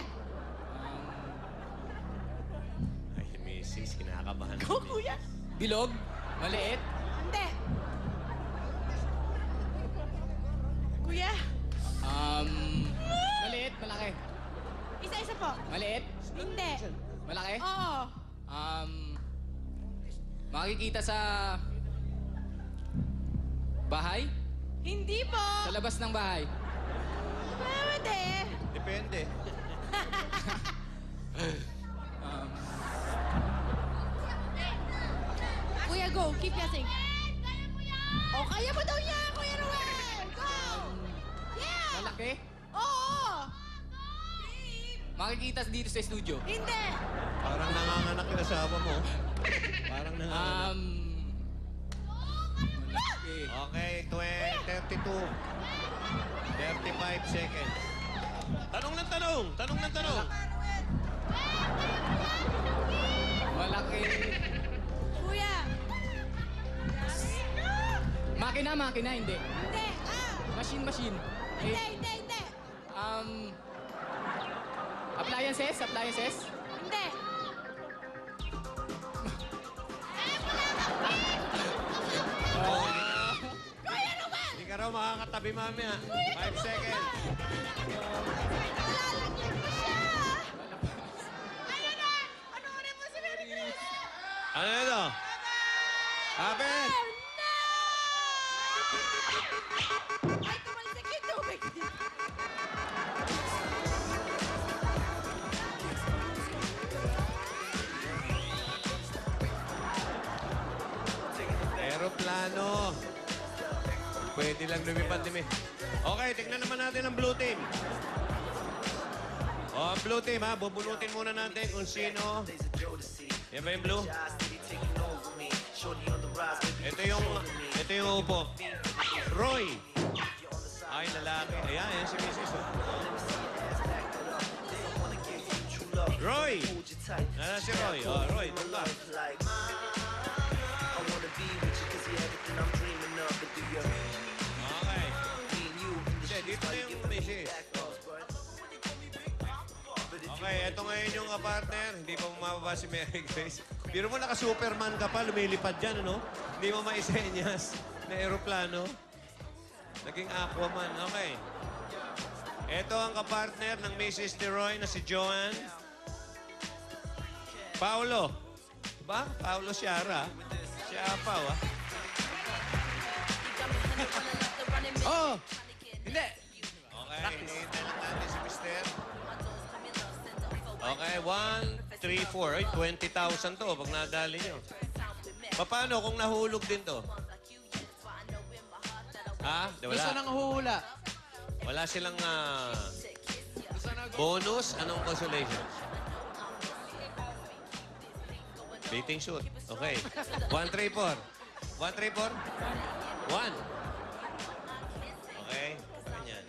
Ay, Mrs. Kinakabahan. Go, Kuya. Bilog? Maliit? Hindi. Kuya. Maliit? Malaki? ako. Maliit? Hindi. Malaki? Oo. Makikita sa... bahay? Hindi po. Sa labas ng bahay? Pwede. Depende. Kuya, go. Keep guessing. O, kaya mo daw niya, Kuya Ruel. Go. Yeah. Malaki? Oo. Makikita dito sa studio? Hindi. Parang nanganganak yung asawa mo. Parang nanganganak. Malaki. Okay, 32. 35 seconds. Tanong ng tanong! Tanong ng tanong! Malaki. Kuya. Makina, hindi. Hindi. Machine. Hindi. Appliances? Hindi. Kuya Ruel. Hindi ka raw makakatabi mamaya. 5 seconds. Lalagyan mo siya. Ayan na. Panoorin mo si Mary Grace. Ano ito? Kapit! Ay, tumalisik yung tubig. Aeroplano. Pwede lang lumipad din. Okay, tignan naman natin ang blue team. Ang blue team, ha? Bubunutin muna natin kung sino. Yan ba yung blue? Ito yung upo. Roy. Ay, lalaki. Ayan, yan si Mrs. Oh. Roy. Nana si Roy. Oh, Roy, doon ka. Okay. Hindi, dito na yung Mrs. Okay, ito ngayon yung kapartner. Hindi pa bumababa si Mary Grace. Pero mo naka-Superman ka pa, lumilipad dyan, ano? Hindi mo maisenyas na aeroplano. Naging Aquaman. Okay. Ito ang kapartner ng Mrs. DeRoy na si Joanne. Paolo. Ba? Paolo Ciara. Si Apaw, ah. Oh! Hindi. Okay, hinihintay lang natin si Mister. Okay, 1, 3, 4. Ay, 20,000 to pag nadali nyo. Paano kung nahulog din to? Ha? Wala. Gusto nang hula. Wala silang bonus? Anong consolation? Dating shoot. Okay. 1, 3, 4. 1, 3, 4? 1. Okay. Ganyan.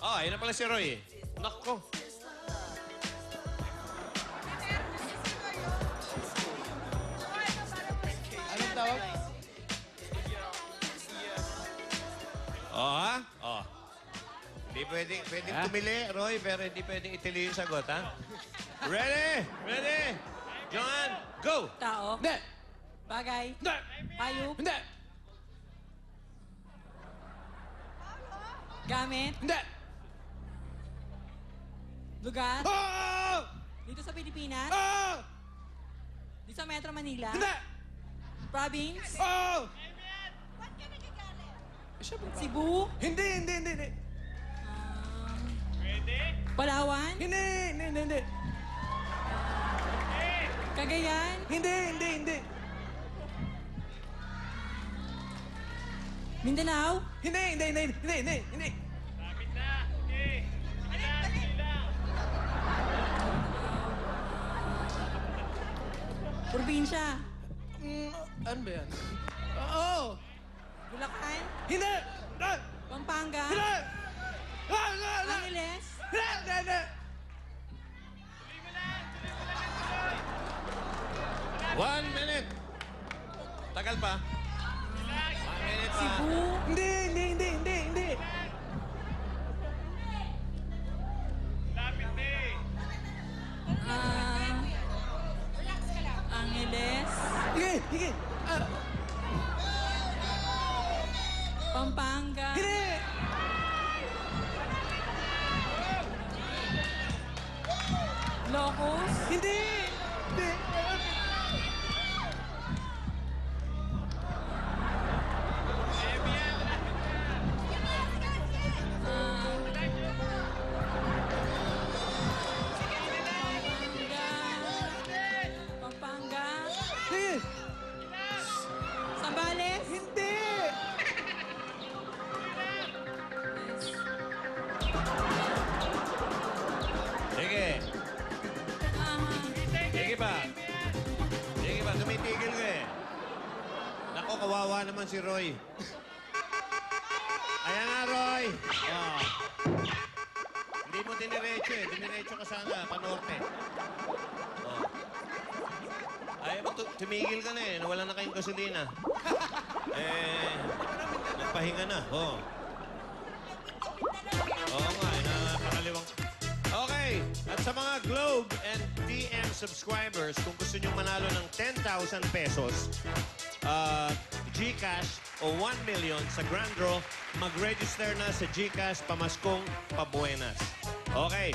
Oh, ayun na pala si Roy eh. Nako. Anong tawag? Oh, ha? Oh. Hindi pwedeng tumili, Roy, pero hindi pwedeng itili yung sagot, ha? Ready? Ready? John, go! Tao. Hindi. Bagay. Hindi. Hayop. Hindi. Gamit. Hindi. Lugar. Oh! Dito sa Pilipinas. Oh! Dito sa Metro Manila. Hindi. Province. Oh! Cebu. Hindi. Palawan. Hindi. Cagayan. Hindi. Mindanao. Hindi. Probinsya. Ano ba yan? Oo! Bulacan. Hindi! Pampanga. Hindi! Angeles. Hindi! 1 minute. Tagal pa. 1 minute pa. Cebu. Hindi. Angeles. Sige. Pampanga. Hindi! Locos? Hindi! Hindi! Pampanga? Sige! Sambales? Hindi! Sige. Sige pa. Sige pa, tumitigil ka eh. Nako, kawawa naman si Roy. Ayan nga, Roy. Oh. Hindi mo diniretso eh. Diniretso ka sana, panorte. Oh. Ayaw mo, tumigil ka na eh. Nawala na kayong gasolina. Nagpahinga na. Oh. Oo nga, napakaliwang. Okay, at sa mga Globe and DM subscribers, kung gusto nyo manalo ng 10,000 pesos, GCash o 1 million sa Grand Draw, mag-register na sa GCash Pamaskong Pabuenas. Okay,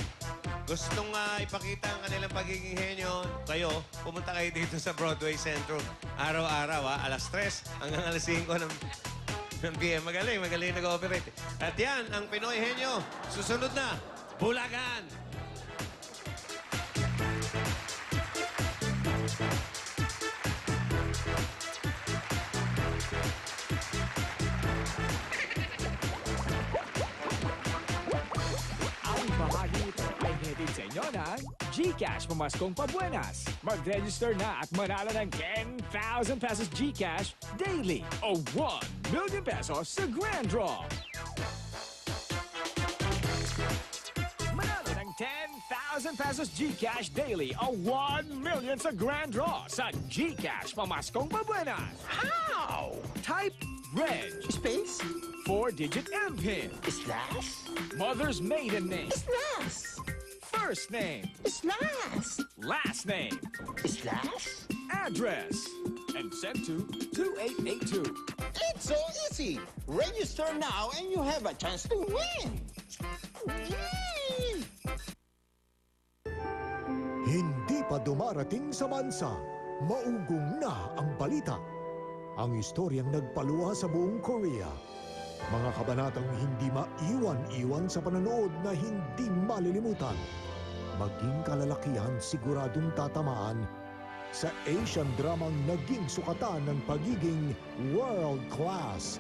gustong ipakita ang kanilang pagiging henyo, kayo, pumunta kayo dito sa Broadway Centrum. Araw-araw, alas 3 hanggang alas 5 ng PM. Magaling nag-ooperate. At yan, ang Pinoy Henyo. Susunod na, Bulagan! Ang bahagi ito ay hatid sa inyo ng GCash Pamaskong Pabuenas. Mag-register na at manalo ng 10,000 pesos GCash daily o 1 million pesos sa Grand Draw. Manalo ng 10,000 pesos GCash daily o 1 million sa Grand Draw sa GCash Pamaskong Pabuenas. How? Type Reg. Space? 4-digit MPIN. Slash? Mother's maiden name. Slash? First name. Slash? Last name. Slash? Address. And send to 2882. It's so easy. Register now and you have a chance to win. Hindi pa dumarating sa bansa, maugong na ang balita. Ang istoryang nagpaluha sa buong Korea. Mga kabanatang hindi maiwan-iwan sa panonood na hindi malilimutan. Maging kalalakihan siguradong tatamaan sa Asian dramang naging sukatan ng pagiging world class.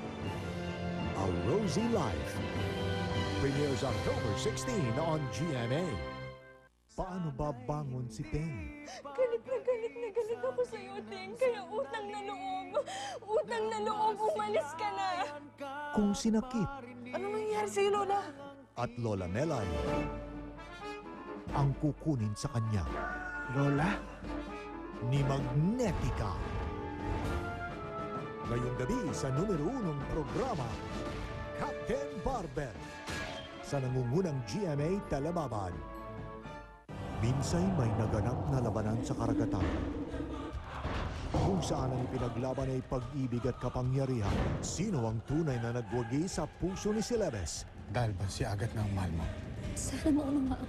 A Rosy Life. Premieres October 16 on GMA. Paano babangon si Teng? Galit ako sa'yo, Ting. Kaya utang na loob. Utang na loob, umalis ka na. Kung sinakit Ano nangyari sa'yo, Lola? at Lola Melay ang kukunin sa kanya Lola? ni Magnetica. Ngayong gabi sa numero 1 programa, Captain Barbell sa nangungunang GMA Telebabad. Minsay may naganap na labanan sa karagatan. Kung saan ang ipinaglaban ay pag-ibig at kapangyarihan. Sino ang tunay na nagwagi sa puso ni Celebes? Dahil ba si Agat ng mahal mo? Sana mo nga ako.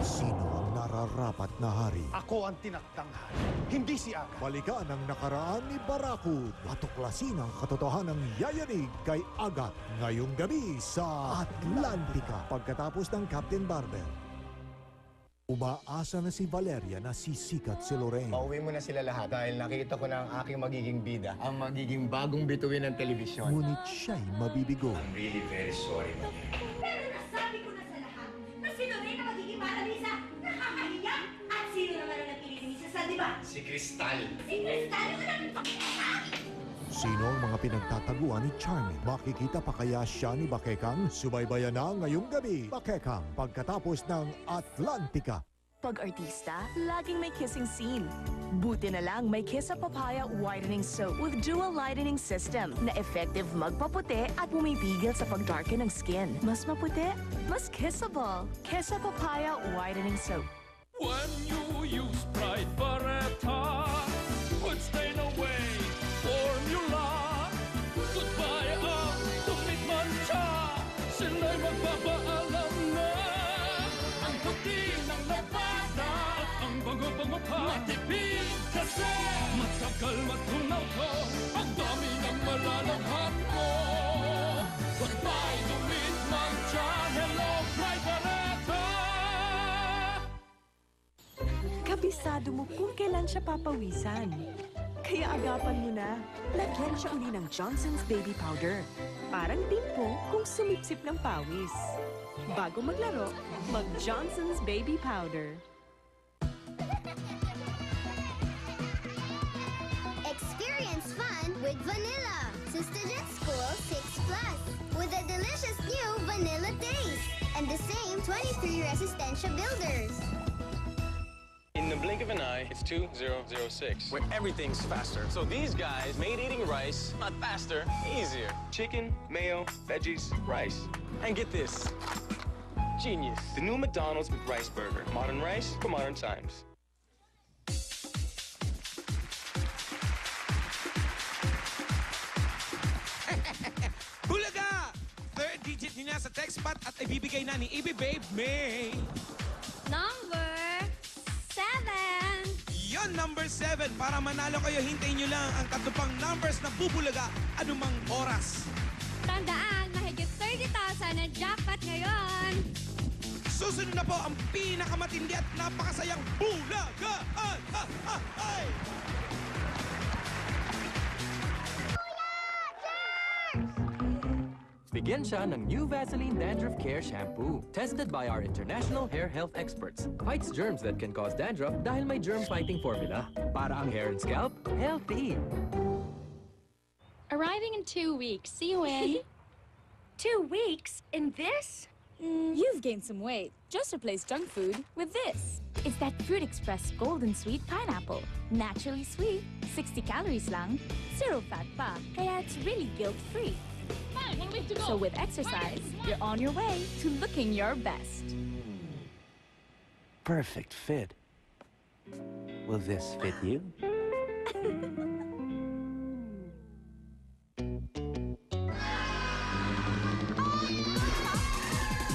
Sino ang nararapat na hari? Ako ang tinakdang hari, hindi si Agat. Balikan ang nakaraan ni Barakud. Patuklasin ang katotohanang yayanig kay Agat ngayong gabi sa Atlantica. Pagkatapos ng Captain Barbell, umaasa na si Valeria na sisikat si Lorraine. Pauwi mo na sila lahat dahil nakita ko na ang aking magiging bida, ang magiging bagong bituin ng telebisyon. Ngunit siya'y mabibigo. I'm really very sorry, Pero nasabi ko na sa lahat na si Lorraine na magiging Maralisa, nakakahiya. At sino naman ang napili ni Mrs. Sal, di ba? Si Crystal. Si Crystal, wala nang pakialam. Sino ang mga pinagtataguan ni Charming? Makikita pa kaya siya ni Bakekang? Subaybayan na ngayong gabi. Bakekang, pagkatapos ng Atlantica. Pag artista, laging may kissing scene. Buti na lang may Kiss Up Papaya Whitening Soap with dual lightening system na effective magpaputi at pumipigil sa pagdarken ng skin. Mas maputi, mas kissable. Kiss Up Papaya Whitening Soap. When you use Pride Barretta, put stain away formula. Goodbye ang tumit mancha, sila'y magpapaalam na ang puti ng labada. kabisado mo kung kailan siya papawisan. Kaya agapan mo na. Lagyan siya uli ng Johnson's Baby Powder. Parang timpo kung sumipsip ng pawis. Bago maglaro, mag-Johnson's Baby Powder. Experience fun with vanilla. To Student School 6+. With a delicious new vanilla taste. And the same 23 resistensya builders. In the blink of an eye, it's 2006, where everything's faster. So these guys made eating rice not faster, easier. Chicken, mayo, veggies, rice. And get this. Genius. The new McDonald's McRice Burger. Modern rice for modern times. Bulaga! Third digit niya sa text spot at ibibigay na ni Ibi Babe May. Number 7. Yon, number 7. Para manalo kayo, hintayin nyo lang ang katupang numbers na bubulaga anumang oras. Tandaan, mahigit 30,000 na jackpot ngayon. Susunod na po ang pinakamatindi at napakasayang bulagaan! Ay! Bigyan siya ng new Vaseline Dandruff Care Shampoo. Tested by our international hair health experts. Fights germs that can cause dandruff dahil may germ-fighting formula. Para ang hair and scalp, healthy. Arriving in 2 weeks. See you in. 2 weeks? In this? You've gained some weight. Just replace junk food with this. It's that Fruit Express Golden Sweet Pineapple. Naturally sweet, 60 calories lang, zero fat pa, kaya it's really guilt-free. Fine, 1 week to go. So with exercise, you're on your way to looking your best. Perfect fit. Will this fit you?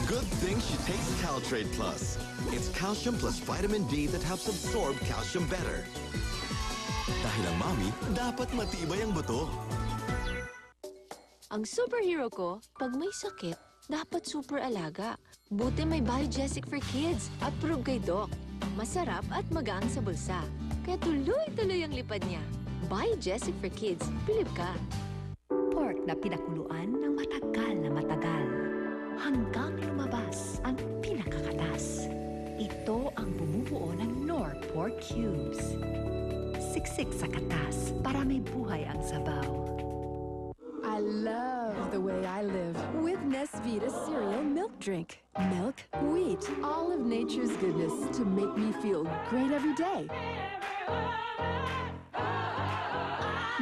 Good thing she takes Caltrate Plus. It's calcium plus vitamin D that helps absorb calcium better. Dahil ang mami, dapat matibay ang buto. Ang superhero ko, pag may sakit, dapat super alaga. Buti may Biogesic for Kids at prove kay Doc. Masarap at magaan sa bulsa. Kaya tuloy-tuloy ang lipad niya. Biogesic for Kids, bilib ka. Pork na pinakuluan ng matagal. Hanggang lumabas ang pinakakatas. Ito ang bumubuo ng Knorr Pork Cubes. Siksik sa katas para may buhay ang sabaw. I love the way I live with Nesvita cereal milk drink. Milk, wheat, all of nature's goodness to make me feel great every day.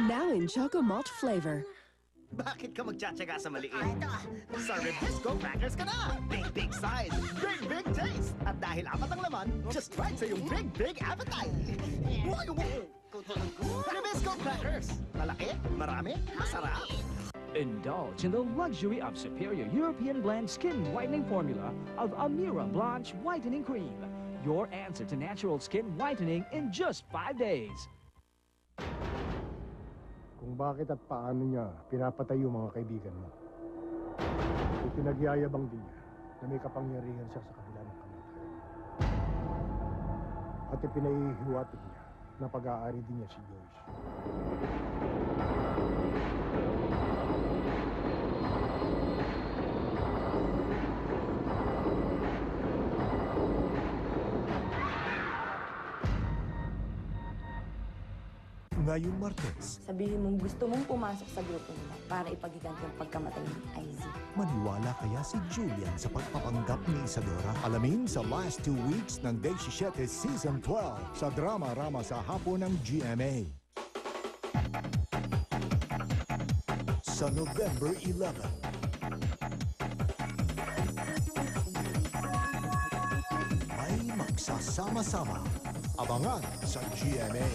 Now in Choco Malt flavor. Bakit ka magtsatsaga sa maliit? Sa Ribisco Crackers ka na! Big size, big taste! At dahil 4 ang laman, just right sa iyong big appetite! Ribisco Crackers! Malaki, marami, masarap! Indulge in the luxury of superior European blend skin whitening formula of Amira Blanche Whitening Cream. Your answer to natural skin whitening in just 5 days. Kung bakit at paano niya pinapatay yung mga kaibigan mo. Ipinagyayabang din niya na may kapangyarihan siya sa kabila ng kamatayan. At ipinahihiwatig niya na pag-aari din niya si Joyce. Ngayong Martes, Sabihin mong gusto mong pumasok sa grupo nila para ipagiganti ang pagkamatay ni IZ. maniwala kaya si Julian sa pagpapanggap ni Isadora? Alamin sa last 2 weeks ng Day 7 Season 12 sa Drama Rama sa hapon ng GMA. Sa November 11, ay magsasama-sama. Abangan sa GMA.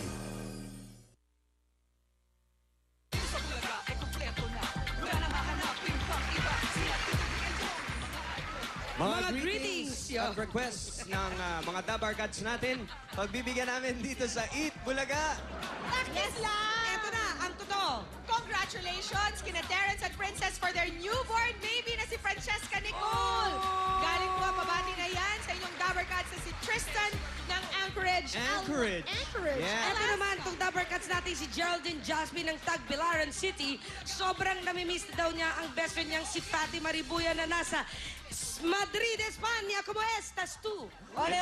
Mga greetings at requests ng mga Dabarkads natin. Pagbibigyan namin dito sa Eat Bulaga. Yes lang! Ito na, ang totoo. Congratulations kina Terrence at Princess for their newborn baby na si Francesca Nicole. Galing po, pabati na yan sa inyong Dabarkads na si Tristan ng Anchorage, Alberta. Anchorage. Yeah. Ito naman, itong Dabber Cats natin, si Geraldine Jasmine ng Tagbilaran City. Sobrang namimiss daw niya ang best friend niyang si Patty Maribuya na nasa Madrid, España. ¿Cómo estás tú? Ole,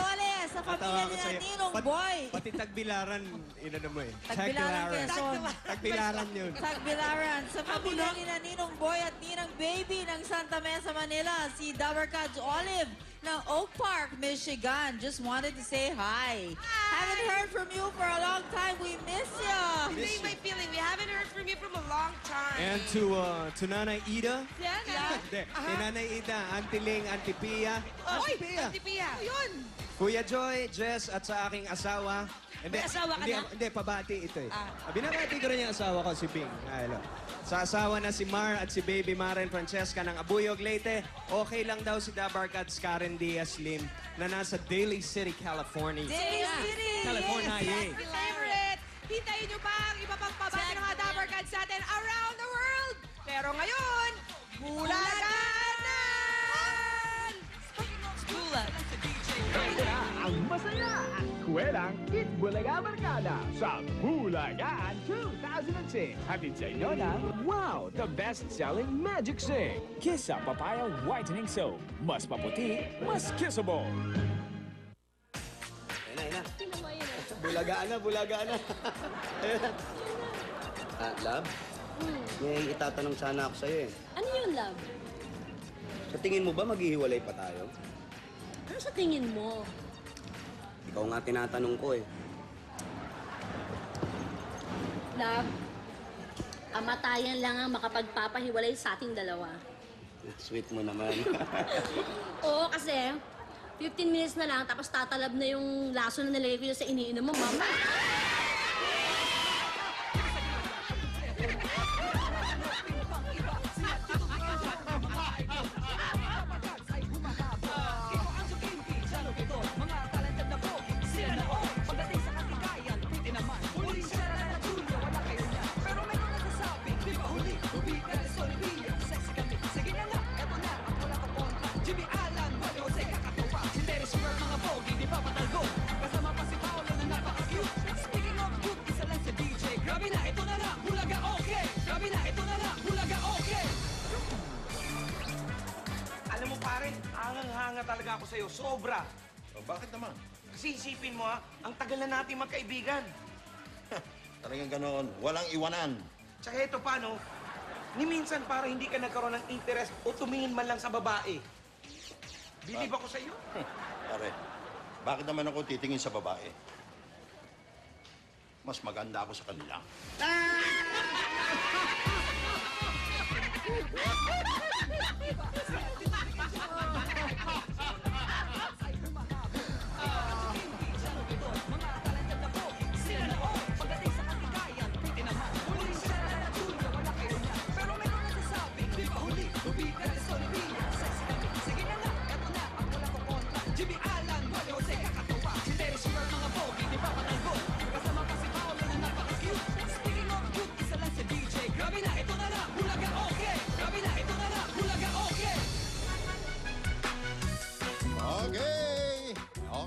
sa pamilya Natawa ko ni sa'yo. Ninong Pat- Boy. Pati Tagbilaran, inano mo eh. Tagbilaran, Quezon. Tagbilaran yun. Tagbilaran. Sa pamilya ni Ninong Boy at Ninang Baby ng Santa Mesa, Manila, si Dabber Cats Olive ng Oak Park, Michigan. Just wanted to say hi. Haven't heard from you for a long time. We miss you. Today, my feeling, we haven't heard from you from a long time. And to Nanay Ida. Yeah, Hindi, kay Nanay Ida, Auntie Ling, Auntie Pia. Oy, Auntie Pia. Yun. Kuya Joy, Jess, at sa aking asawa. May asawa ka hindi, na? Hindi, pabati ito eh. Binabati ko rin yung asawa ko, si Ping. Hello. Sa asawa na si Mar at si baby Maren Francesca ng Abuyog, Leyte, okay lang daw si Dabber Cats Karen Diaz Lim na nasa Daly City, California. Daly City! California, Yes, my favorite! Hintayin niyo pa ang iba pang pabati ng mga Dabber Cats natin around the world! Pero ngayon, Bulaganan! Bulag! Ito na ang masaya at kwelang Eat Bulaga Barkada sa Bulagaan 2006. Hatid sa inyo ng Wow! The best-selling Magic Sing. Kissa Papaya Whitening Soap. Mas maputi, mas kissable. Ina. Bulagaan na. Love? May itatanong sana ako sa'yo eh. Ano yun, love? Sa tingin mo ba maghihiwalay pa tayo? Ano sa tingin mo? Ikaw nga tinatanong ko eh. Love, kamatayan lang ang makapagpapahiwalay sa ating dalawa. Sweet mo naman. Oo, kasi 15 minutes na lang, tapos tatalab na yung laso na nilagay ko dyan sa iniinom mo, mama. Alam mo pare, hangang-hanga talaga ako sa'yo. Sobra. Bakit naman? Kasi isipin mo ang tagal na natin magkaibigan. Talagang ganoon. Walang iwanan. Tsaka ito pa, no? Ni minsan para hindi ka nagkaroon ng interest o tumingin man lang sa babae. Bilib ako sa'yo. Pare, bakit naman ako titingin sa babae? Mas maganda ako sa kanila.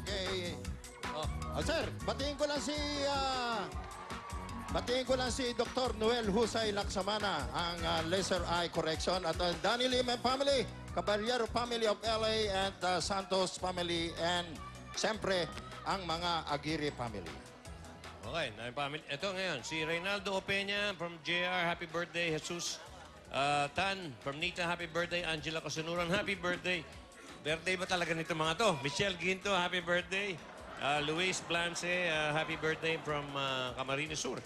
Okay. Sir, batiin ko lang si Dr. Noel Husay Laksamana, ang laser eye correction, at Danny Lim and family, Caballero family of LA, and Santos family, and siyempre, ang mga Aguirre family. Okay, family. Ito ngayon, si Reynaldo Opeña from JR, happy birthday. Jesus Tan from Nita, happy birthday. Angela Casunuran, happy birthday. Birthday ba talaga nito mga to? Michelle Ginto, happy birthday. Luis Blance, happy birthday from Camarines Sur.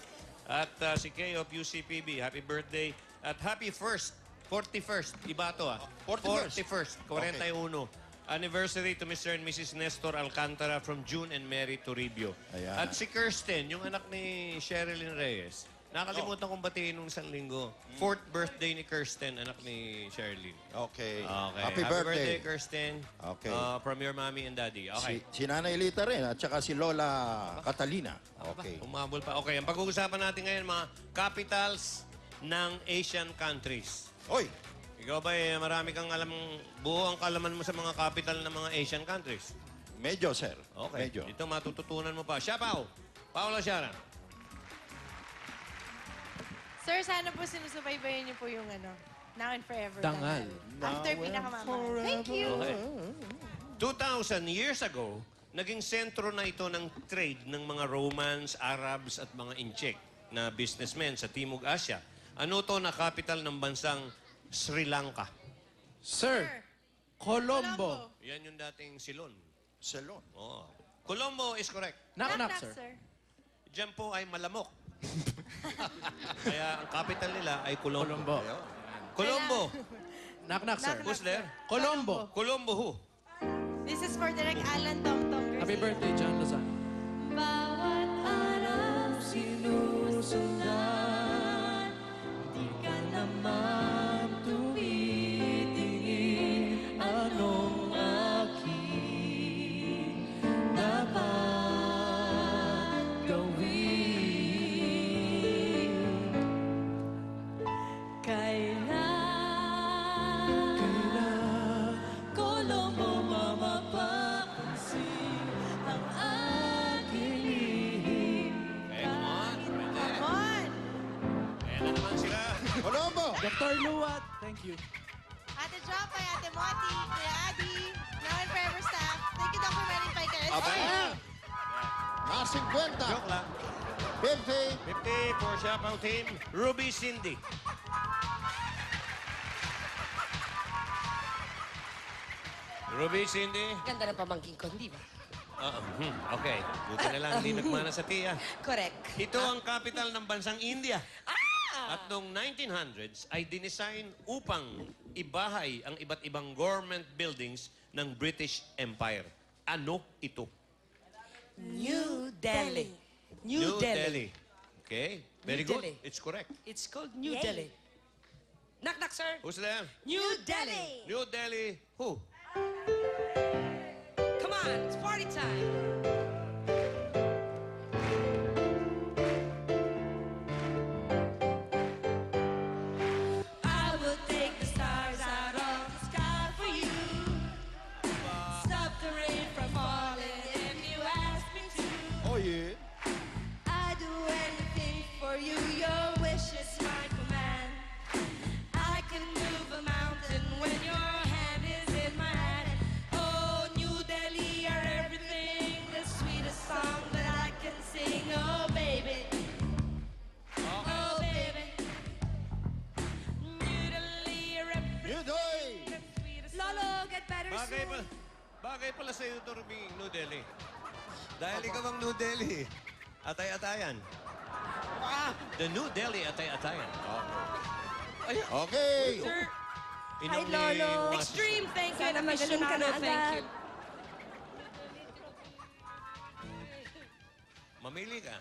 At si Kay of UCPB, happy birthday. At happy 41st, iba to 41st, 41. Anniversary to Mr. and Mrs. Nestor Alcantara from June and Mary Toribio. Ayan. At si Kirsten, yung anak ni Sherilyn Reyes. Nakalimutan kong batiin nung isang linggo. 4th birthday ni Kirsten, anak ni Sherilyn. Okay. Happy birthday, Kirsten. Okay. From your mommy and daddy. Okay. Si Nanay Lita rin, at saka si Lola Catalina. Okay. Umabol pa. Okay, ang pag-uusapan natin ngayon, mga capitals ng Asian countries. Oy! Ikaw ba marami kang alam, buo ang kalaman mo sa mga capital ng mga Asian countries? Medyo, sir. Okay. Medyo. Ito matututunan mo pa. Siya, Pao. Paula Siara. Sir, sana po sinusubaybayan niyo po yung Now and Forever. Dangal. After pinakamamahal. Thank you. Okay. 2,000 years ago, naging sentro na ito ng trade ng mga Romans, Arabs at mga Inchik na businessmen sa Timog Asya. Ano to na capital ng bansang Sri Lanka? Sir, Colombo. Yan yung dating Ceylon. Ceylon? Oo. Colombo is correct. Knock-knock, sir. Diyan po ay malamok. Kaya ang capital nila ay Colombo. Colombo. Knock-knock, sir. Who's there? Colombo. Colombo who? This is for Direk Alan Tom Garcia. Happy birthday, John Lozano. Bawat araw sinusundan, di ka naman tumitingin. Anong aking dapat gawin? Kailan Colombo mapapansin ang aking lihim? Come on. Come on. Ayan na naman sila. Colombo! Dr. Luwat, thank you. Ate Jopay, Ate Moti, Kuya Adi, Now and Forever staff. Thank you, Dr. Manny Paikal. Abay! Na 50. Joke lang. 50. 50 for Siapao team. Ruby Cindy. Ruby Cindy. Ganda ng pamangkin ko, hindi ba? Okay. Buti na lang, hindi nagmana sa tiya. Correct. Ito ang capital ng bansang India. At noong 1900s ay dinesign upang ibahay ang iba't ibang government buildings ng British Empire. Ano ito? New Delhi. New Delhi. Okay. Very New good. Delhi. It's correct. It's called New Yay. Delhi. Knock-knock, sir. Who's there? New Delhi. New Delhi. Who? Come on, it's party time. I will take the stars out of the sky for you. Stop the rain from falling if you ask me to. Oh, yeah. I do anything for you. Your wish is my command. I can move a mountain when your hand is in my hand. Oh, New Delhi, you're everything. The sweetest song that I can sing. Oh, baby. Oh, baby. New Delhi, you're everything. New Delhi! The sweetest Lolo, get better soon. Bagay pala sa'yo ito, Ruby, New Delhi. Dahil ikaw ang New Delhi. Atay-atayan. The New Delhi Atay-atayan. Okay. Sir, Hi, Lolo. Extreme thank you. Na-mission ka na. Thank you. Mamili ka.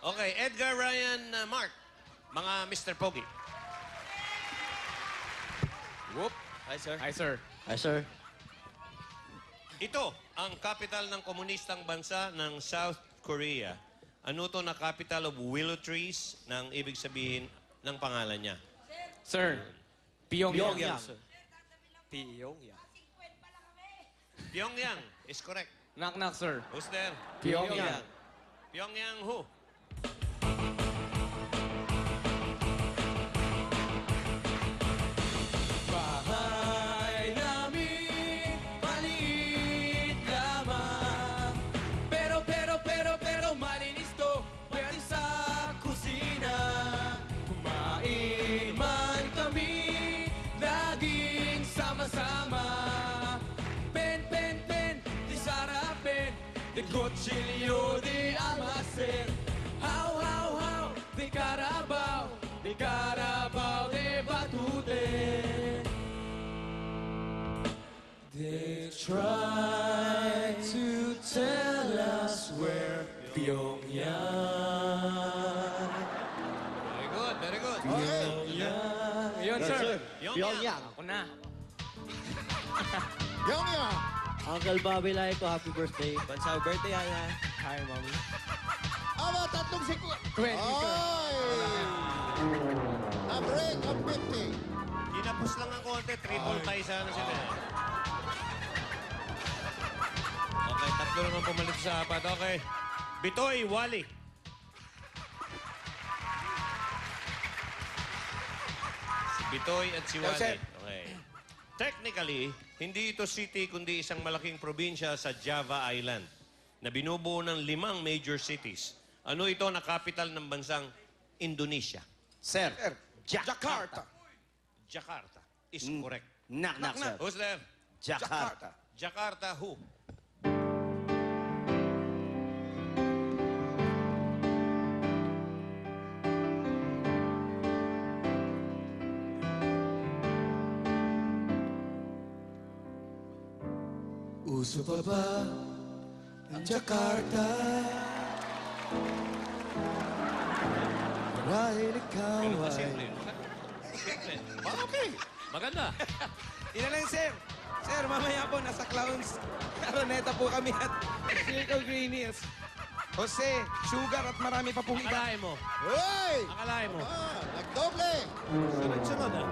Okay, Edgar, Ryan, Mark. Mga Mr. Pogi. Whoop. Hi, sir. Hi, sir. Hi, sir. Ito ang capital ng komunistang bansa ng South Korea. Ano to na capital of willow trees ng ibig sabihin ng pangalan niya? Sir, Pyongyang. sir. Pyongyang. Pyongyang is correct. Knock-knock, sir. Who's there? Pyongyang. Pyongyang who? Bahay namin, maliit lamang. Pero malinis to, pwede sa kusina. Kumain man kami, laging sama-sama. Pen, di sarapin, di kutsilyo, di almasen. How, di Carabao, di batute. They try to tell us where Pyongyang. Very good. Pyongyang. Yun, sir. Pyongyang. Ako na. Pyongyang! Uncle Bobby Laiko, happy birthday. Bansang birthday, Ana. Hi, Mommy. Aba, 30 sekundos. 20, sir. Ay! A break of 50. Kinapos lang ng konti. Triple tie sana sila. Gusto naman pumalit sa apat. Okay. Bitoy, Wally. Si Bitoy at si Yes, Wally. sir. Okay. Technically, hindi ito city kundi isang malaking probinsya sa Java Island na binubuo ng 5 major cities. Ano ito na capital ng bansang Indonesia? Sir. Jakarta. Jakarta is correct. Knock, knock, sir. Who's there? Jakarta. Jakarta who? Uso pa ba ang Jakarta? Marahil ikaw Ganun ba ay... simple? Simple. Okay. Maganda. Ina lang, sir. Sir, mamaya po, nasa Clowns Araneta po kami at Circle Greenies. Jose, Sugar at marami pa pong iba. Akalain mo. Hey! Akalain mo. Nagdoble! Sunod-sunod, ah.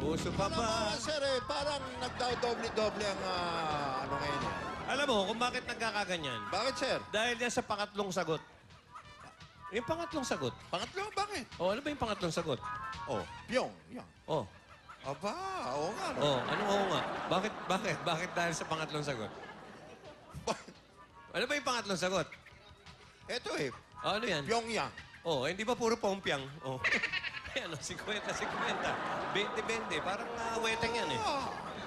Uso pa ba? Sir, parang nagdaw-doble-doble ang ano ngayon. Alam mo kung bakit nagkakaganyan? Bakit, sir? Dahil yan sa pangatlong sagot. Yung pangatlong sagot. Pangatlo, bakit? Oh, ano ba yung pangatlong sagot? Oh, Pyong. Yan. Oh. Aba, oo nga. No? Oh, ano oo nga? Bakit dahil sa pangatlong sagot? Ano ba yung pangatlong sagot? Ito eh. Oh, ano yan? Pyongyang. Oh, hindi ba puro pompiang? Oh. Ayan, 50-50. 20-20. Parang weteng yan eh.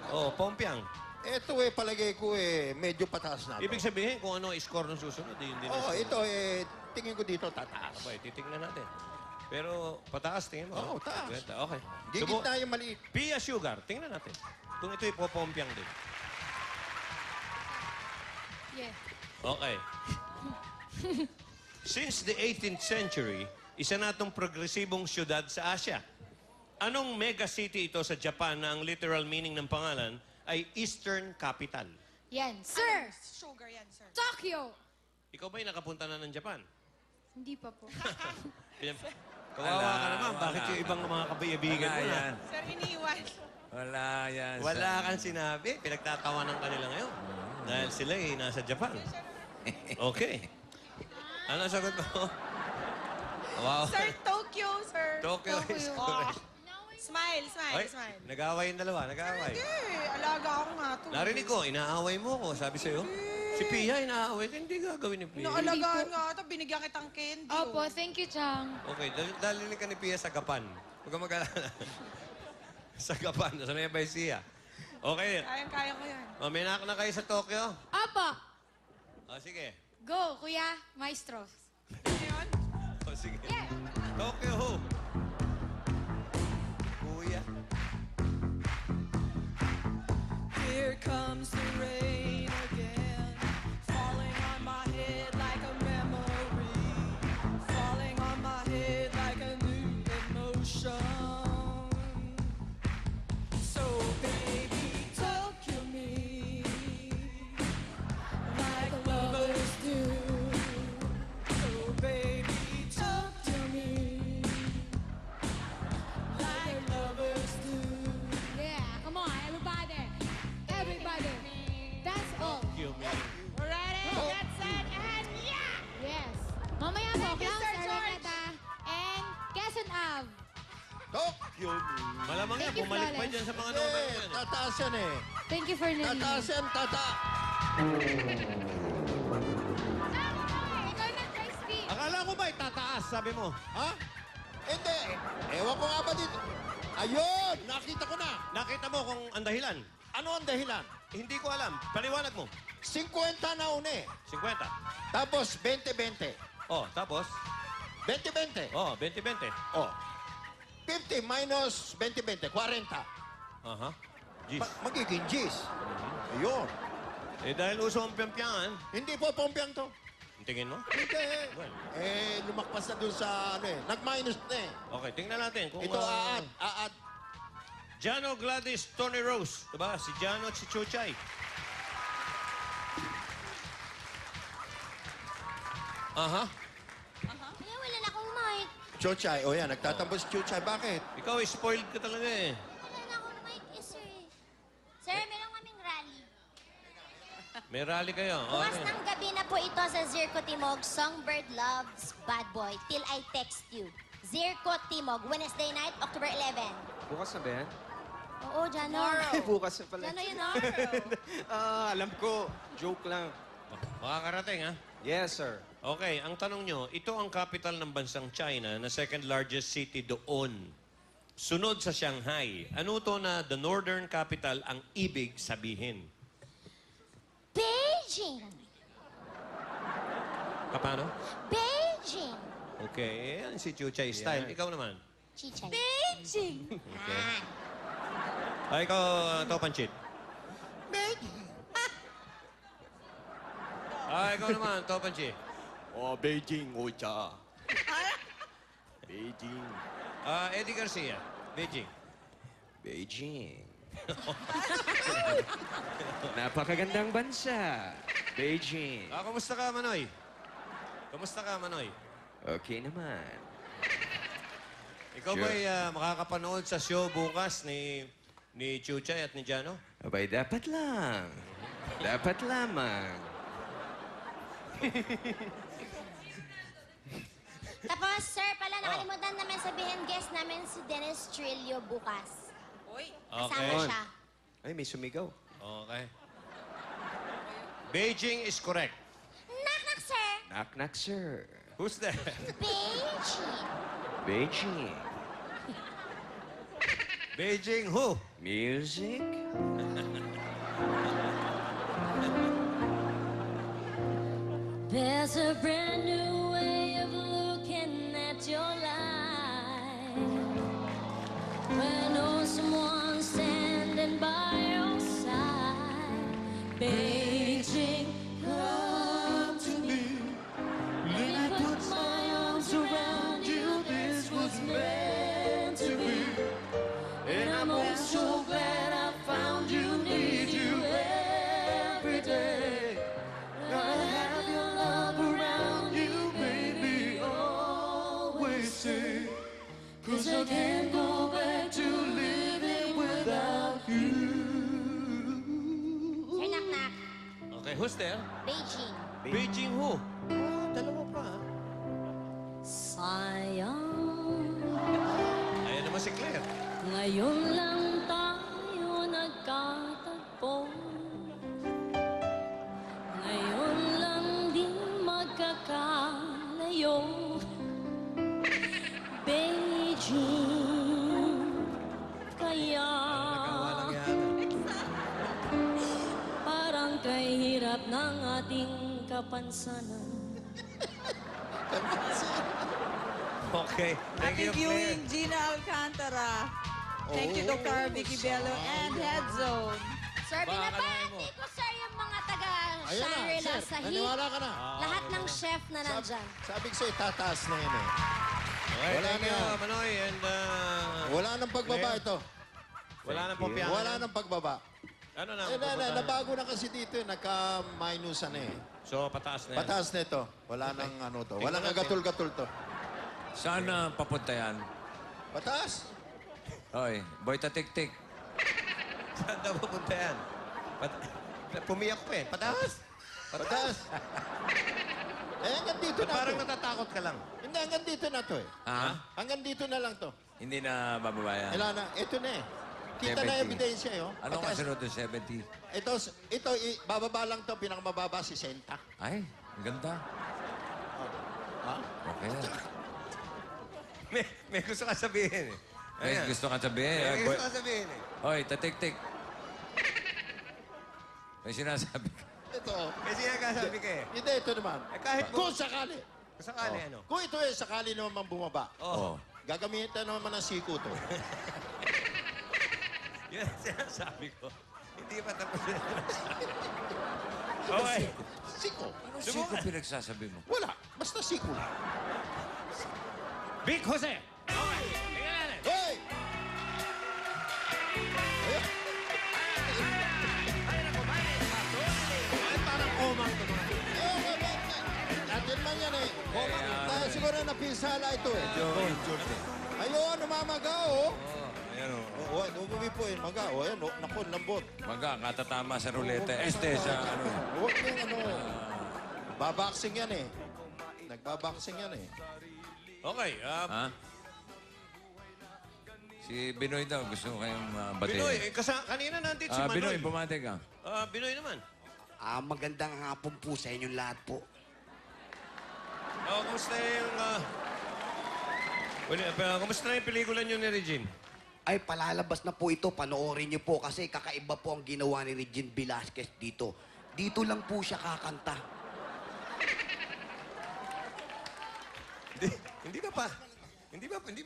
Oh, pompiang. Ito eh, palagay ko eh, medyo pataas na. Ibig sabihin, kung ano score ng susunod, yun din. Oo, ito eh, tingin ko dito tataas. Abay, titingnan natin. Pero pataas, tingin mo. Oo, taas. Okay. Gigit na yung maliit. Pia Sugar, tingnan natin. Kung ito ipopompiang din. Yeah. Okay. Since the 18th century, isa na itong progresibong syudad sa Asia. Anong mega city ito sa Japan na ang literal meaning ng pangalan ay Eastern Capital? Yan, sir! Sugar yan, sir. Tokyo! Ikaw ba'y nakapunta na ng Japan? Hindi pa po. Kawawa ka naman. Bakit yung ibang mga kabayabigan mo na? Sir, iniwan. Wala yan. Wala kang sinabi. Pinagtatawanan ka nila ngayon. Dahil sila eh, nasa Japan. Okay. Ano sagot mo? Wow. Sir, Tokyo, sir. Tokyo is correct. Smile, smile, Ay, smile. nag-aaway yung dalawa. Nag-aaway. Hindi, alaga ako nga to. Narinig ko, inaaway mo ko. Sabi sa'yo. Si Pia, inaaway. Hindi gagawin ni Pia. Naalagaan nga ito, binigyan kitang candy. Opo, thank you, Chang. Okay, dalinig ka ni Pia sa Gapan. Huwag ka mag-alala. Sa Gapan, sa Nueva Ecija. Okay. Kayang-kaya ko yan. O, may anak na kayo sa Tokyo? Opo! O, sige. Go, kuya, maestro. O, sige. Tokyo who? Kuya. Here comes the rain again, falling on my head like a memory, falling on my head like a new emotion. So baby, Tokyo me like lovers do. So baby, Tokyo me like lovers do. Yeah, come on, everybody. Everybody. That's all. Tokyo me. We're ready, get set, and yeah! Yes. Mamaya po, Thank you, Clown Sir George. Araneta and Quezon Ave. Tokyo. Malamang yan, Thank you, bumalik pa Flawless. dyan sa mga numero yan. eh. Tataas yan eh. Thank you for narinig. Tataas yan, Ikaw nag-price team. Akala ko ba itataas, sabi mo? Ha? Hindi. Ewan ko nga ba dito. Ayun! Nakita ko na. Nakita mo kung ang dahilan? Ano ang dahilan? Hindi ko alam. Paliwanag mo. 50 na una eh. 50. Tapos 20-20. Oh, tapos? 20-20. Oh, 20-20. Oh. 50 minus 20-20. 40. Aha. Gis. Magiging G's. Ayun. Eh, dahil uso ang piyampyangan, Hindi po pompiang to. ang tingin mo? Hindi. Well. Eh, lumakpas na dun sa ano eh. Nag-minus na eh. Okay, tingnan natin kung... Ito aad. Jano, Gladys, Tony Rose. Diba? Si Jano at si Chuchay. Aha. Kaya wala na akong mic. Chuchay. O yan, nagtatampo si Chuchay. Bakit? Ikaw, spoiled ka talaga eh. Wala na akong mic, sir. Sir, meron kaming rally. May rally kayo. Bukas Okay. ng gabi na po ito sa Zirco Timog, Songbird Loves Bad Boy, Till I Text You. Zirco Timog, Wednesday night, October 11. Bukas na ba yan? Oo, Jano. Ay, bukas na pala. Jano yun, no? Alam ko. Joke lang. Makakarating, ha? Yes, sir. Okay, ang tanong nyo, ito ang capital ng bansang China na second largest city doon. Sunod sa Shanghai. Ano to na the northern capital ang ibig sabihin? Beijing. Paano? Beijing. Okay, yan si Chuchay style. Yeah. Ikaw naman. Chichay. Beijing! Okay. Ay, ikaw, Topanchit. Beijing. Ay, ikaw naman, Topanchit. Beijing, ocha. Beijing. Eddie Garcia. Beijing. Beijing. Napakagandang bansa. Beijing. Kamusta ka, Manoy? Kamusta ka, Manoy? Okay naman. Ikaw Sure. ba'y makakapanood sa show bukas ni Chuchay at ni Jano? Abay, dapat lang. Dapat lamang. Tapos, sir, pala nakalimutan namin sabihin guest namin si Dennis Trillo bukas. Uy. Kasama siya. Ay, may sumigaw. Okay. Beijing is correct. Knock-knock, sir. Knock-knock, sir. Who's there? Beijing. Beijing. Beijing who? Music? There's a brand new way of looking at your life. When there's someone standing by your side. Beijing, come to me. Let me put my arms around you. This was meant to be. And I'm oh so glad I found you. Need you every day. Gotta have your love around you, baby, always say. 'Cause I can't go back to living without you. Sir, knock-knock. Okay, who's there? Beijing. Beijing who? Dalawa pa. Sayang, Ayan naman si Claire. ngayon lang tayo nagkatagpo. Ngayon lang din magkakalayo. Beijing, kaya parang kay hirap ng ating kapansanan. Okay. Thank you, Happy viewing, Gina Alcantara. Thank you, Dr. Vicky Bello and Head Zone. Sir, binabati ko, sir, yung mga taga Ayan na, Shangri-La sir. sa heat. Naniwala ka na. Lahat ng chef na nandyan. Sabi ko sa'yo, tataas na yun eh. Okay, Wala thank na you, yan. Manoy. And, Wala nang pagbaba Claire. ito. Wala nang pompiyangan. Wala nang pagbaba. Ano na? Nabago na kasi dito eh. Nagka-minusan na eh. So, pataas na yan. Pataas na ito. Wala nang ano to. Walang agatul-gatul to. Saan papunta yan? Pataas. Hoy, boy tatik-tik. Saan daw pupunta yan? Pumiyak pa eh. Pataas. Pataas. Hanggang dito na Parang to. natatakot ka lang. Hindi, hanggang dito na to eh. Ha? Hanggang dito na lang to. Hindi na bababa yan. Kailangan na. Ito na eh. Kita na 70. ebidensya eh. Oh. Anong Pataas. kasunod ng 70? Ito, bababa lang to. Pinakamababa si Senta. Ay, ang ganda. Ha? Okay. May gusto ka sabihin eh. May Ayan. gusto ka sabihin. May Boy- gusto ka sabihin eh. Hoy, tatik-tik. May sinasabi ka. Ito. May sinakasabi ka eh. Hindi, ito naman. kahit Kung sakali. Sakali ano? Kung ito eh, sakali naman bumaba. Oo. Gagamitin naman ng siko to. Yan ang sinasabi ko. Hindi pa tapos na sinasabi. Okay. Siko. Anong siko pinagsasabi mo? Wala. Basta siko. Big Jose! Okay. Tingnan natin. Hey! Ay, parang omang ito mga. Natin man yan eh. Siguro napisala ito eh. Medyo injured eh. Ayun, namamaga oh. ano. Umuwi po yun, maga. O, yan, naku, lambot. Maga, katatama sa ruleta. Sa ano. Huwag yung ano. Baboxing yan eh. Nagbaboxing yan eh. Okay. Ha? Si Binoy daw, gusto ko kayong batiin. Binoy, kanina nandito si Manoy. Binoy, bumate ka. Binoy naman. Magandang hapon po sa inyong lahat po. Kumusta yung... kumusta na yung pelikula niyo ni Regine? Ay, palalabas na po ito. Panoorin niyo po kasi kakaiba po ang ginawa ni Regine Velasquez dito. Dito lang po siya kakanta. Hindi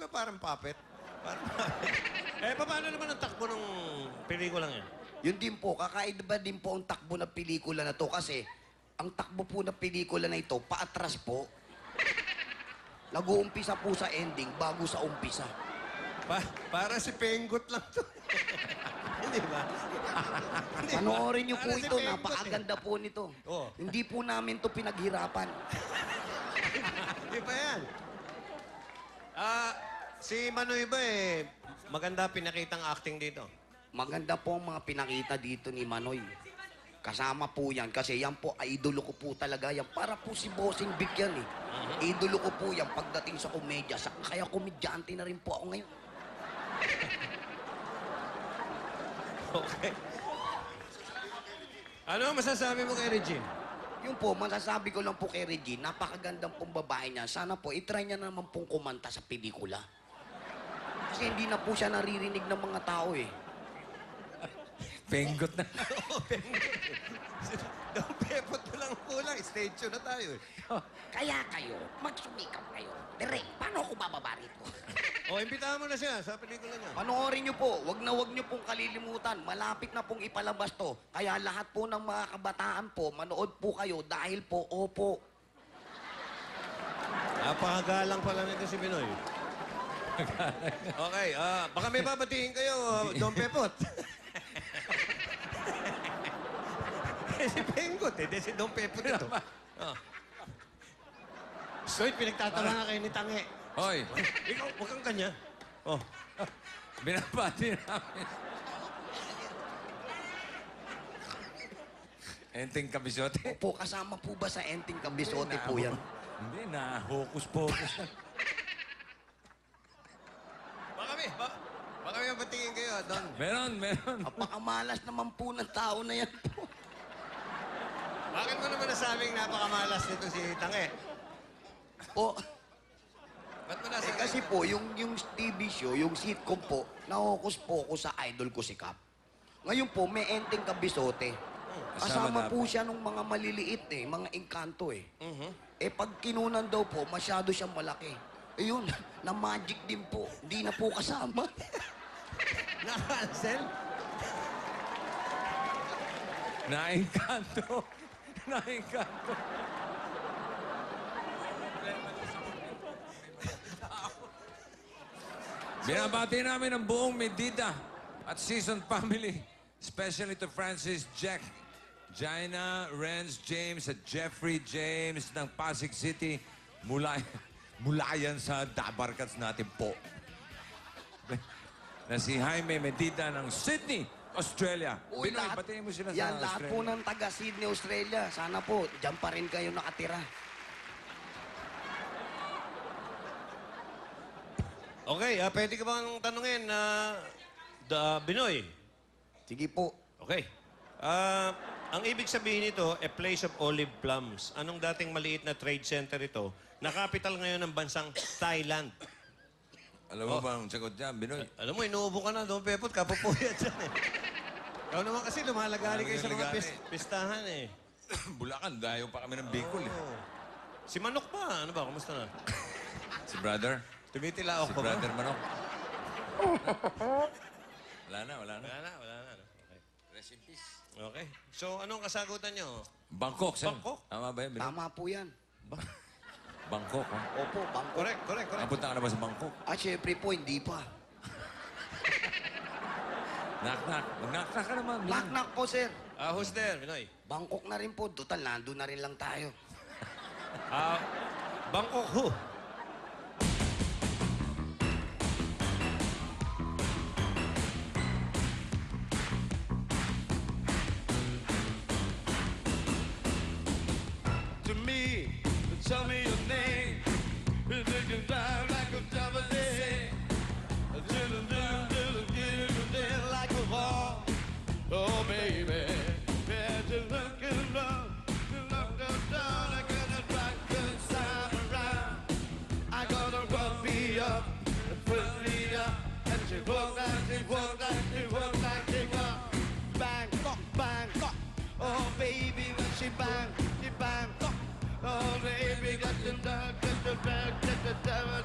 ba parang puppet? Parang puppet. Paano naman ang takbo ng pelikulang yan? Yun din po, kakaiba din po ang takbo ng pelikula na to kasi ang takbo po ng pelikula na ito, paatras po. Nag-uumpisa po sa ending bago sa umpisa. Para si Penggot lang to. Hindi ba? Panoorin niyo po Para si ito, Penggot napakaganda po nito. Oh. Hindi po namin to pinaghirapan. Di ba yan? Si Manoy ba maganda pinakitang acting dito? Maganda po ang mga pinakita dito ni Manoy. Kasama po yan kasi yan po, idolo ko po talaga yan. Para po si Bossing Vic yan eh. Idolo ko po yan pagdating sa komedya. Kaya komedyante na rin po ako ngayon. Okay. Ano masasabi mo kay Regine? Yun po, masasabi ko lang po kay Regine, napakagandang pong babae niya. Sana po, itry niya naman pong kumanta sa pelikula. Kasi hindi na po siya naririnig ng mga tao eh. Penggot na. Daw pepot na lang kulang. Stage show na tayo eh. Kaya kayo, magsumikap kayo. Direk, paano ako bababa rito? Imbitahan mo na siya sa pelikula niya. Panoorin niyo po, wag niyo pong kalilimutan. Malapit na pong ipalabas to. Kaya lahat po ng mga kabataan po, manood po kayo dahil po, opo. Napakagalang pala nito si Binoy. Okay, baka may babatiin kayo, Don Pepot. Si Penggot si Don Pepot ito. So, pinagtatawa nga kayo ni Tange. Hoy! Ikaw, huwag kang kanya. Binabati namin. Enting Kabisote. Opo, kasama po ba sa Enting Kabisote po yan? Hindi na, hokus-pokus na. Baka may babatiin kayo, Don. Meron. Napakamalas naman po ng tao na yan po. Bakit mo naman nasabing napakamalas nito si Tange? Ba't mo nasabing? Kasi po, yung TV show, yung sitcom po, na-focus po ko sa idol ko si Cap. Ngayon po, may Enting Kabisote. Kasama po siya nung mga maliliit mga engkanto pag kinunan daw po, masyado siyang malaki. Yun, na-magic din po. Hindi na po kasama. Na-cancel? Naengkanto. Binabati namin ang buong Medida at Season Family. Especially to Francis, Jack, Jaina, Renz, James at Jeffrey James ng Pasig City. Mula yan sa Dabarkats natin po. Na si Jaime Medida ng Sydney, Australia. Binoy, batiin mo sila sa Yan, lahat Australia. po ng taga Sydney, Australia. Sana po, dyan pa rin kayo nakatira. Okay, pwede ka bang tanungin Binoy? Sige po. Okay. Ang ibig sabihin nito, a place of olive plums. Anong dating maliit na trade center ito na capital ngayon ng bansang Thailand? Alam mo ba ang sagot dyan, Binoy? Alam mo, inuubo ka na, Don Pepot, kapupuyat dyan eh. Ikaw naman kasi lumalagali kayo sa mga pistahan eh. Bulacan, dayo pa kami ng Bicol eh. Si Manok pa, ano ba? Kumusta na? Si brother? Tumitilaok Si pa ba? brother Manok. Wala na. Wala na. Okay. Rest in peace. Okay. So, anong kasagutan nyo? Bangkok, sir. Bangkok? Tama ba yan, Binoy? Tama po yan. Bangkok, ha? Opo, Bangkok. Correct. Napunta ka na ba sa Bangkok? Syempre po, hindi pa. Knock-knock. Mag-knock-knock ka naman. Binoy. Knock-knock po, sir. Who's there, Binoy? Bangkok na rin po. Total, nandun na rin lang tayo. Bangkok who? Oh, baby, when she bang. Oh, baby, got the dog, got the bag, got the devil,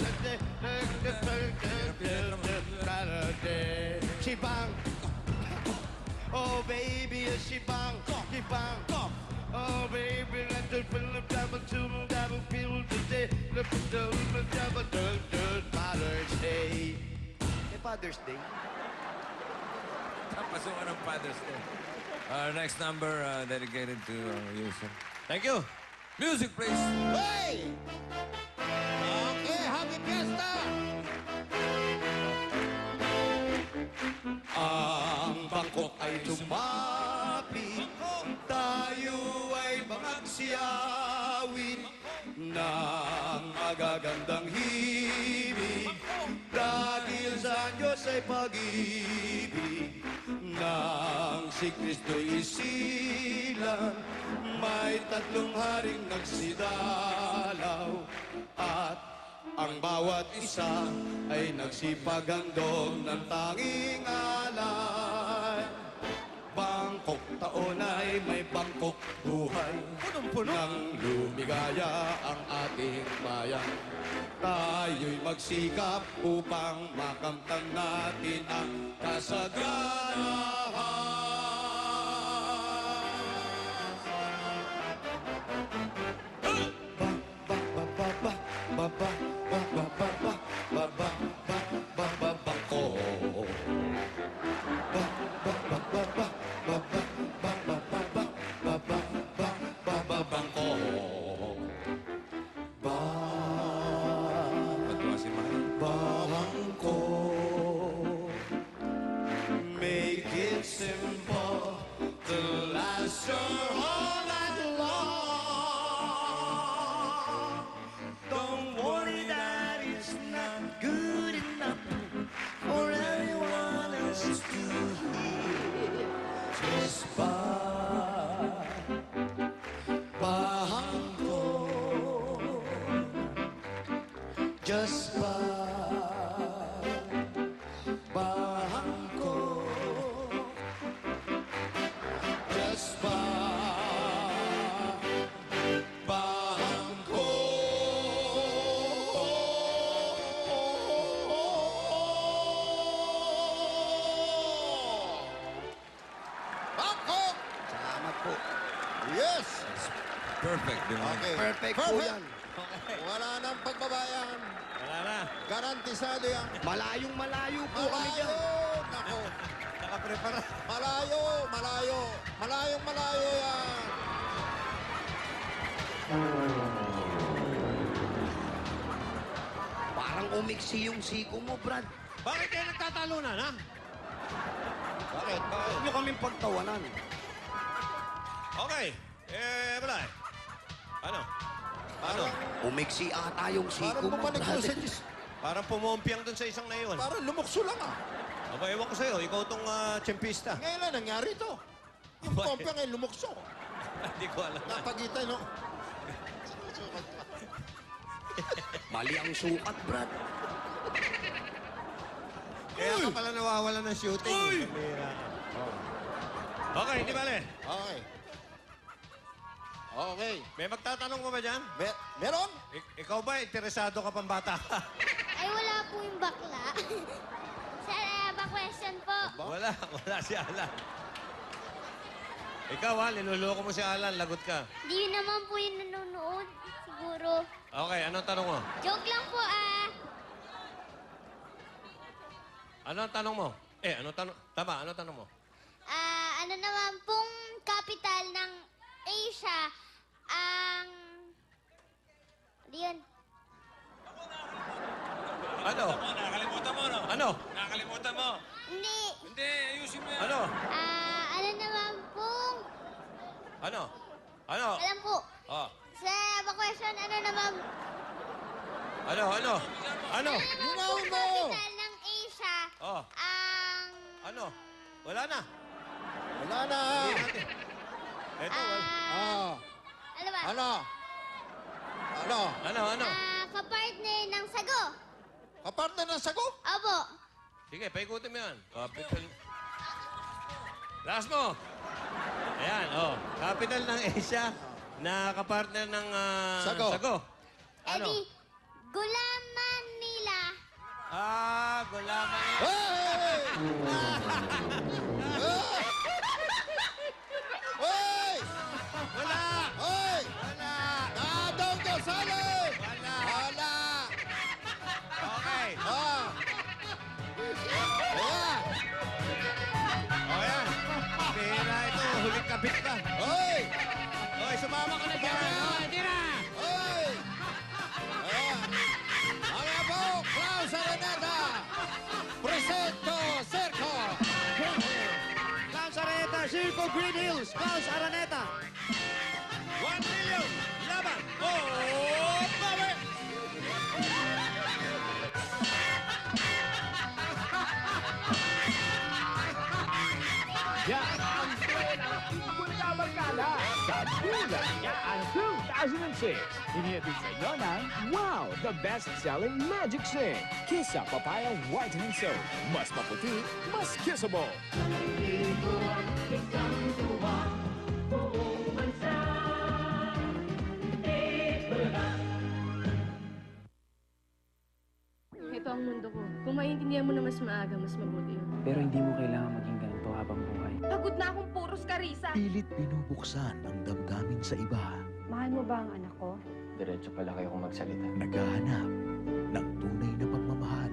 she bang. Oh, baby, she bang. Oh, baby, let the double feel today. Father's Day. Father's Day. Pasukan ng Father's Day. Our next number dedicated to Yusuf. Thank you. Music, please. Hey! Okay, happy fiesta! Ang Bangkok ay tumapi, tayo ay magsiyawin ng magagandang himig dahil sa Diyos ay pag-ibig nang si Kristo'y isilang may 3 haring nagsidalaw at ang bawat isa ay nagsipaghandog ng tanging alay. Bangkok taon ay may Bangkok buhay. Punong-puno. Nang lumigaya ang ating bayan. Tayo'y magsikap upang makamtan natin ang kasaganahan. Make it simple to last your whole life long. Don't worry that it's not good enough for anyone else to hear. Just Bangko, just Bangko, just Bangko. Bangkok! Salamat po. Yes! Perfect, di ba? Okay. Perfect po yan. Wala nang pagbabayan. Wala na. Garantisado yan. Malayong malayo po kami dyan. Nako. Nakaprepara. Malayong malayo yan. Parang umiksi yung siko mo, Brad. Bakit kayo nagtatalunan, ha? Bakit? Huwag niyo kaming pagtawanan. Okay. Wala eh. Ano? Umiksi ata yung siko Parang mo, bumalik ko Brad. sa Diyos. Parang pumompiang dun sa isang na yun. Parang lumukso lang ah. Aba, ewan ko sa'yo. Ikaw tong tsempista. Ngayon lang nangyari ito. Yung pompya ngayon lumukso. Hindi ko alam. Napagitan, no? Mali ang sukat, Brad. Kaya ka pala nawawala ng shooting. Uy! Okay, hindi bale. Okay. Okay. May magtatanong mo ba dyan? Meron? Ikaw ba, interesado ka pang bata ka? Ay, wala po yung bakla. Sir, question po. Wala si Alan. Ikaw niloloko mo si Alan, lagot ka. Di naman po yung nanonood, siguro. Okay, anong tanong mo? Joke lang po, Anong tanong mo? Anong tanong? Tama, anong tanong mo? ano naman pong capital ng Asia ang... Ano yun? Ano? Nakakalimutan mo, no? Ano? Nakakalimutan mo. Hindi. Hindi, ayusin mo yan. Ano? Ano naman pong... Ano? Ano? Alam po. Oh. Sa question, ano naman... Ano? Ano naman pong capital ng Asia Oh. ang... Ano? Wala na. Wala na. Eto, Ano ba? Ano? Kapartner ng sago. Kapartner ng sago? Opo. Sige, paikutin mo yan. Capital. Last mo. Ayan, oh. Capital ng Asia na kapartner ng Sago. Ano? Eddie, gulaman nila. Gulaman. Hey! Hey! Wala! Hey! Wala! Nadong kasali! Wala! Okay. Ayan! O yan. Pera ito. Huling kapit ka. Hoy! Hoy, sumama ka na dyan. Hoy, tira! Hoy! Ayan! Mamaya po, Klaus Araneta! Presento Circo! Klaus Araneta, Circo Green Hills, Klaus Araneta. 1 million! Laban! Oh, power! Yan ang trend ng Imbulta Barkada sa Bulan Yaan 2006. Inihatid sa inyo ng Wow! The best-selling Magic Sing. Kissa Papaya Whitening Soap. Mas maputi, mas kissable. Ito ang mundo ko. Kung maintindihan mo na mas maaga, mas mabuti yun. Pero hindi mo kailangan maging ganito habang buhay. Pagod na akong puros karisa. Pilit binubuksan ang damdamin sa iba. Mahal mo ba ang anak ko? Diretso pala kayo kung magsalita. Naghahanap ng tunay na pagmamahal.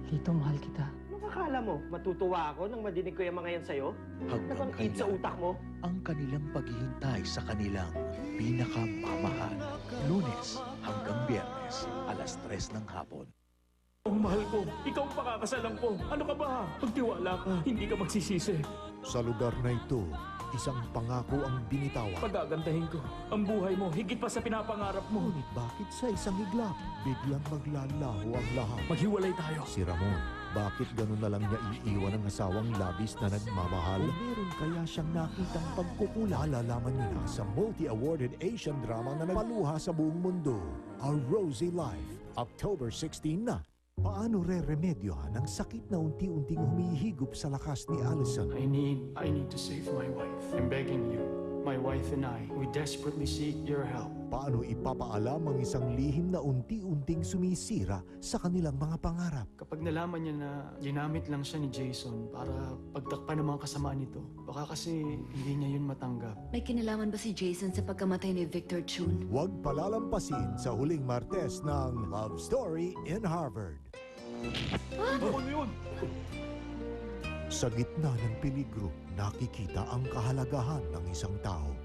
Lito, mahal kita. Anong akala mo? Matutuwa ako nang madinig ko yung mga yan sa'yo? Hanggang Nakangkid sa utak mo? ang kanilang paghihintay sa kanilang pinakamamahal. Lunes hanggang Biyernes, alas 3 ng hapon. Ang mahal ko, ikaw ang pakakasalan ko. Ano ka ba? Pagtiwala ka, hindi ka magsisisi. Sa lugar na ito, isang pangako ang binitawan. Pagagandahin ko ang buhay mo, higit pa sa pinapangarap mo. Ngunit bakit sa isang iglap, biglang maglalaho ang lahat? Maghiwalay tayo. Si Ramon, bakit ganun na lang niya iiwan ang asawang labis na nagmamahal? O meron kaya siyang nakitang pagkukulang? Malalaman niyo na sa multi-awarded Asian drama na nagpaluha sa buong mundo, A Rosy Life, October 16 na. Paano re-remedyohan ang sakit na unti-unting humihigop sa lakas ni Allison? I need to save my wife. I'm begging you. My wife and I, we desperately seek your help. Paano ipapaalam ang isang lihim na unti-unting sumisira sa kanilang mga pangarap? Kapag nalaman niya na ginamit lang siya ni Jason para pagtakpan ng mga kasamaan nito, baka kasi hindi niya yun matanggap. May kinalaman ba si Jason sa pagkamatay ni Victor Chun? Huwag palalampasin sa huling Martes ng Love Story in Harvard. Ano yun? Sa gitna ng peligro, nakikita ang kahalagahan ng isang tao.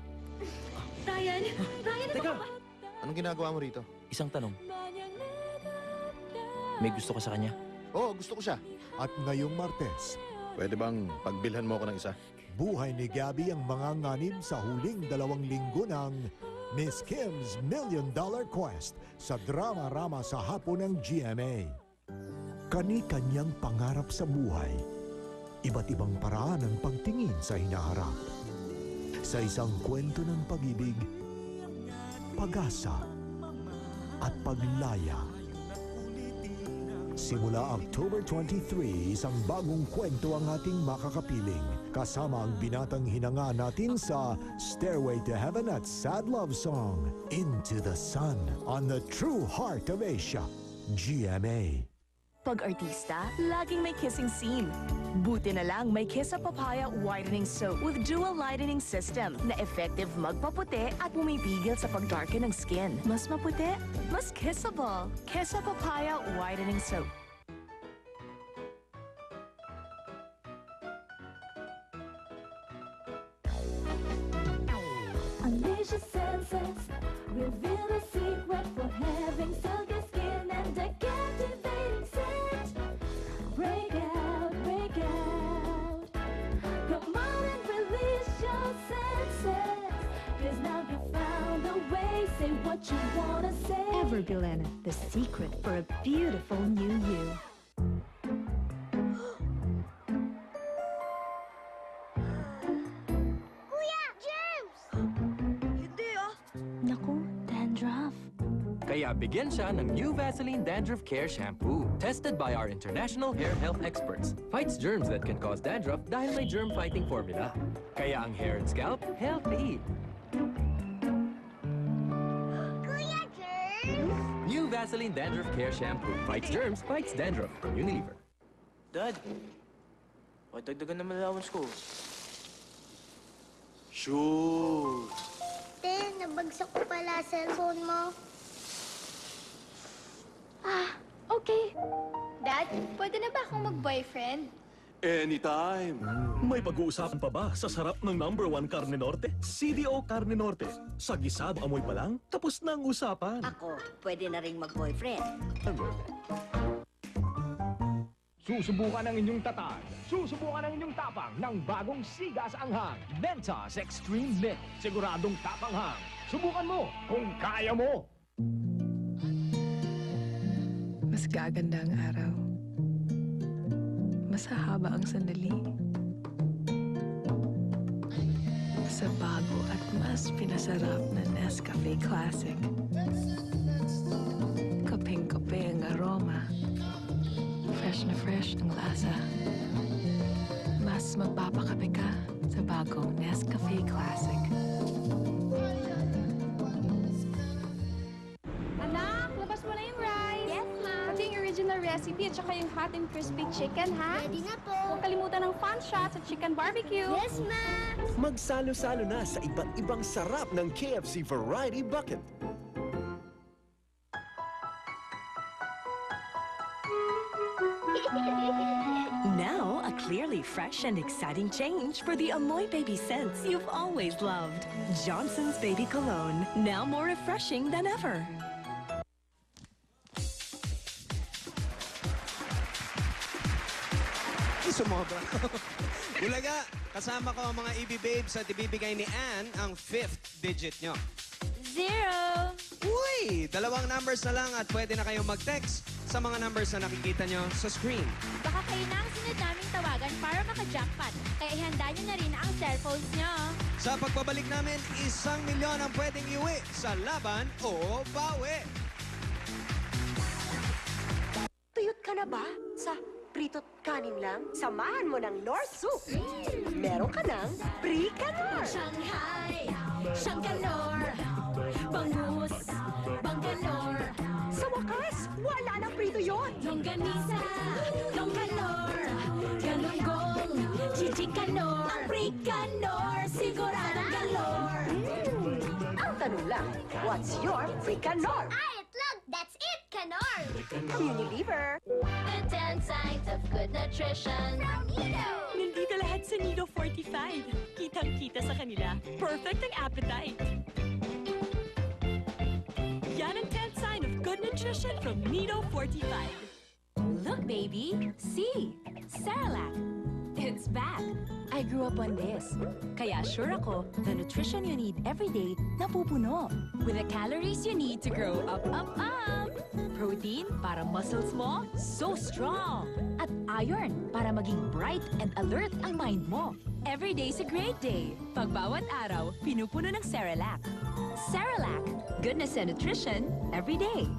Ryan! Ryan, ano ba? Anong ginagawa mo rito? Isang tanong. May gusto ka sa kanya? Oo, gusto ko siya. At ngayong Martes, Pwede bang pagbilhan mo ako ng isa? buhay ni Gabby ang mga nganib sa huling 2 linggo ng Miss Kim's $1 Million Quest sa drama-rama sa hapon ng GMA. Kani-kanyang pangarap sa buhay, iba't ibang paraan ng pagtingin sa hinaharap. Sa isang kwento ng pag-ibig, pag-asa, at paglaya. Simula October 23, isang bagong kwento ang ating makakapiling. Kasama ang binatang hinanga natin sa Stairway to Heaven at Sad Love Song, Into the Sun, on the True Heart of Asia, GMA. Pag artista, laging may kissing scene. Buti na lang may Kissa Papaya Whitening Soap with dual lightening system na effective magpaputi at pumipigil sa pagdarken ng skin. Mas maputi, mas kissable. Kissa Papaya Whitening Soap. Unleash your senses, reveal the secret for having silky skin and a captivating scent. Break out, break out. Come on and release your senses. 'Cause now you found a way, say what you wanna say. Everbilena, the secret for a beautiful new you. Kuya, germs! Hindi ah. Naku, dandruff. Kaya bigyan siya ng new Vaseline Dandruff Care Shampoo. Tested by our international hair health experts. Fights germs that can cause dandruff dahil may germ-fighting formula. Kaya ang hair and scalp, healthy. Kuya Germs! New Vaseline Dandruff Care Shampoo. Fights germs, fights dandruff. From Unilever. Dad, dagdagan naman allowance ko. Shoo! Te, nabagsak ko pala cellphone mo. Okay. Dad, pwede na ba akong mag-boyfriend? Anytime! May pag-uusapan pa ba sa sarap ng #1 Carne Norte? CDO Carne Norte. Sa gisado amoy pa lang, tapos na ang usapan. Ako, pwede na rin mag-boyfriend. Susubukan ang inyong tatag. Susubukan ang inyong tapang ng bagong siga sa anghang. Mentos Extreme Mint. Siguradong tapanghang. Subukan mo kung kaya mo. Mas gaganda ang araw. Mas hahaba ang sandali. Sa bago at mas pinasarap na Nescafe Classic. Kapeng-kape ang aroma. Fresh na fresh ang lasa. Mas magpapakape ka sa bagong Nescafe Classic. Anak, labas mo na yung rice. Yes, ma'am. Pati yung original recipe at saka yung hot and crispy chicken, ha? Ready na po. Huwag kalimutan ng fun shots at chicken barbecue. Yes, ma'am. Magsalo-salo na sa iba't ibang sarap ng KFC Variety Bucket. Now, a clearly fresh and exciting change for the Amoy baby scents you've always loved. Johnson's Baby Cologne, now more refreshing than ever. Sumobra. Bulaga, kasama ko ang mga EB babes at ibibigay ni Ann ang 5th digit nyo. 0. Uy! 2 numbers na lang at pwede na kayong mag-text sa mga numbers na nakikita nyo sa screen. Baka kayo na ang sunod naming tawagan para maka-jackpot. Kaya ihanda nyo na rin ang cellphones nyo. Sa pagbabalik namin, 1 milyon ang pwedeng iuwi sa laban o bawi. Tuyot ka na ba? Sa prito't kanin lang? Samahan mo ng Nor Soup. Meron ka ng Pricanor. Shanghai, Shanganor, bangus, Banganor. Sa wakas, wala nang prito yon. Longganisa, Longganor, Galunggong, Chichikanor, ang Pricanor, siguradong galore. Ang tanong lang, what's your Pricanor? Itlog, that's it, Canor. Unilever. The 10 signs of good nutrition. From Nido. Nandito lahat sa Nido 45. Kitang-kita sa kanila. Perfect ang appetite. Yan ang 10th sign of good nutrition from Nido 45. Look, baby. See? Cerelac. It's back. I grew up on this. Kaya sure ako, the nutrition you need every day napupuno. With the calories you need to grow up, up, up. Protein para muscles mo, so strong. At iron para maging bright and alert ang mind mo. Every day's a great day. Pag bawat araw, pinupuno ng Cerelac. Cerelac. Goodness and nutrition every day.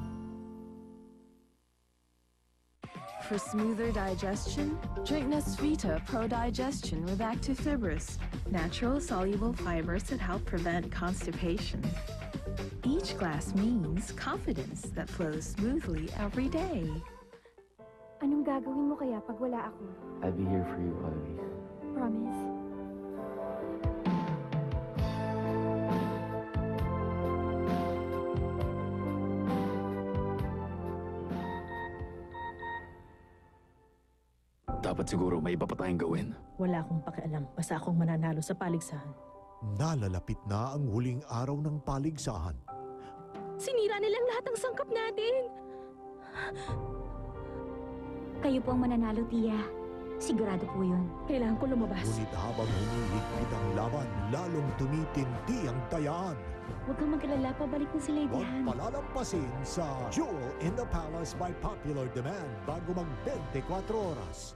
For smoother digestion, drink Nesvita Pro Digestion with Active Fibrous, natural soluble fibers that help prevent constipation. Each glass means confidence that flows smoothly every day. Anong gagawin mo kaya pag wala ako? I'll be here for you always. Promise? Dapat siguro may iba pa tayong gawin. Wala akong pakialam. Basta akong mananalo sa paligsahan. Nalalapit na ang huling araw ng paligsahan. Sinira nilang lahat ng sangkap natin. Kayo po ang mananalo, Tia. Sigurado po yun. Kailangan ko lumabas. Ngunit habang humihigpit ang laban, lalong tumitindi ang tayaan. Huwag kang magkalala, pabalik na si Lady Huwag Han. palalampasin sa Jewel in the Palace by popular demand bago mag 24 oras.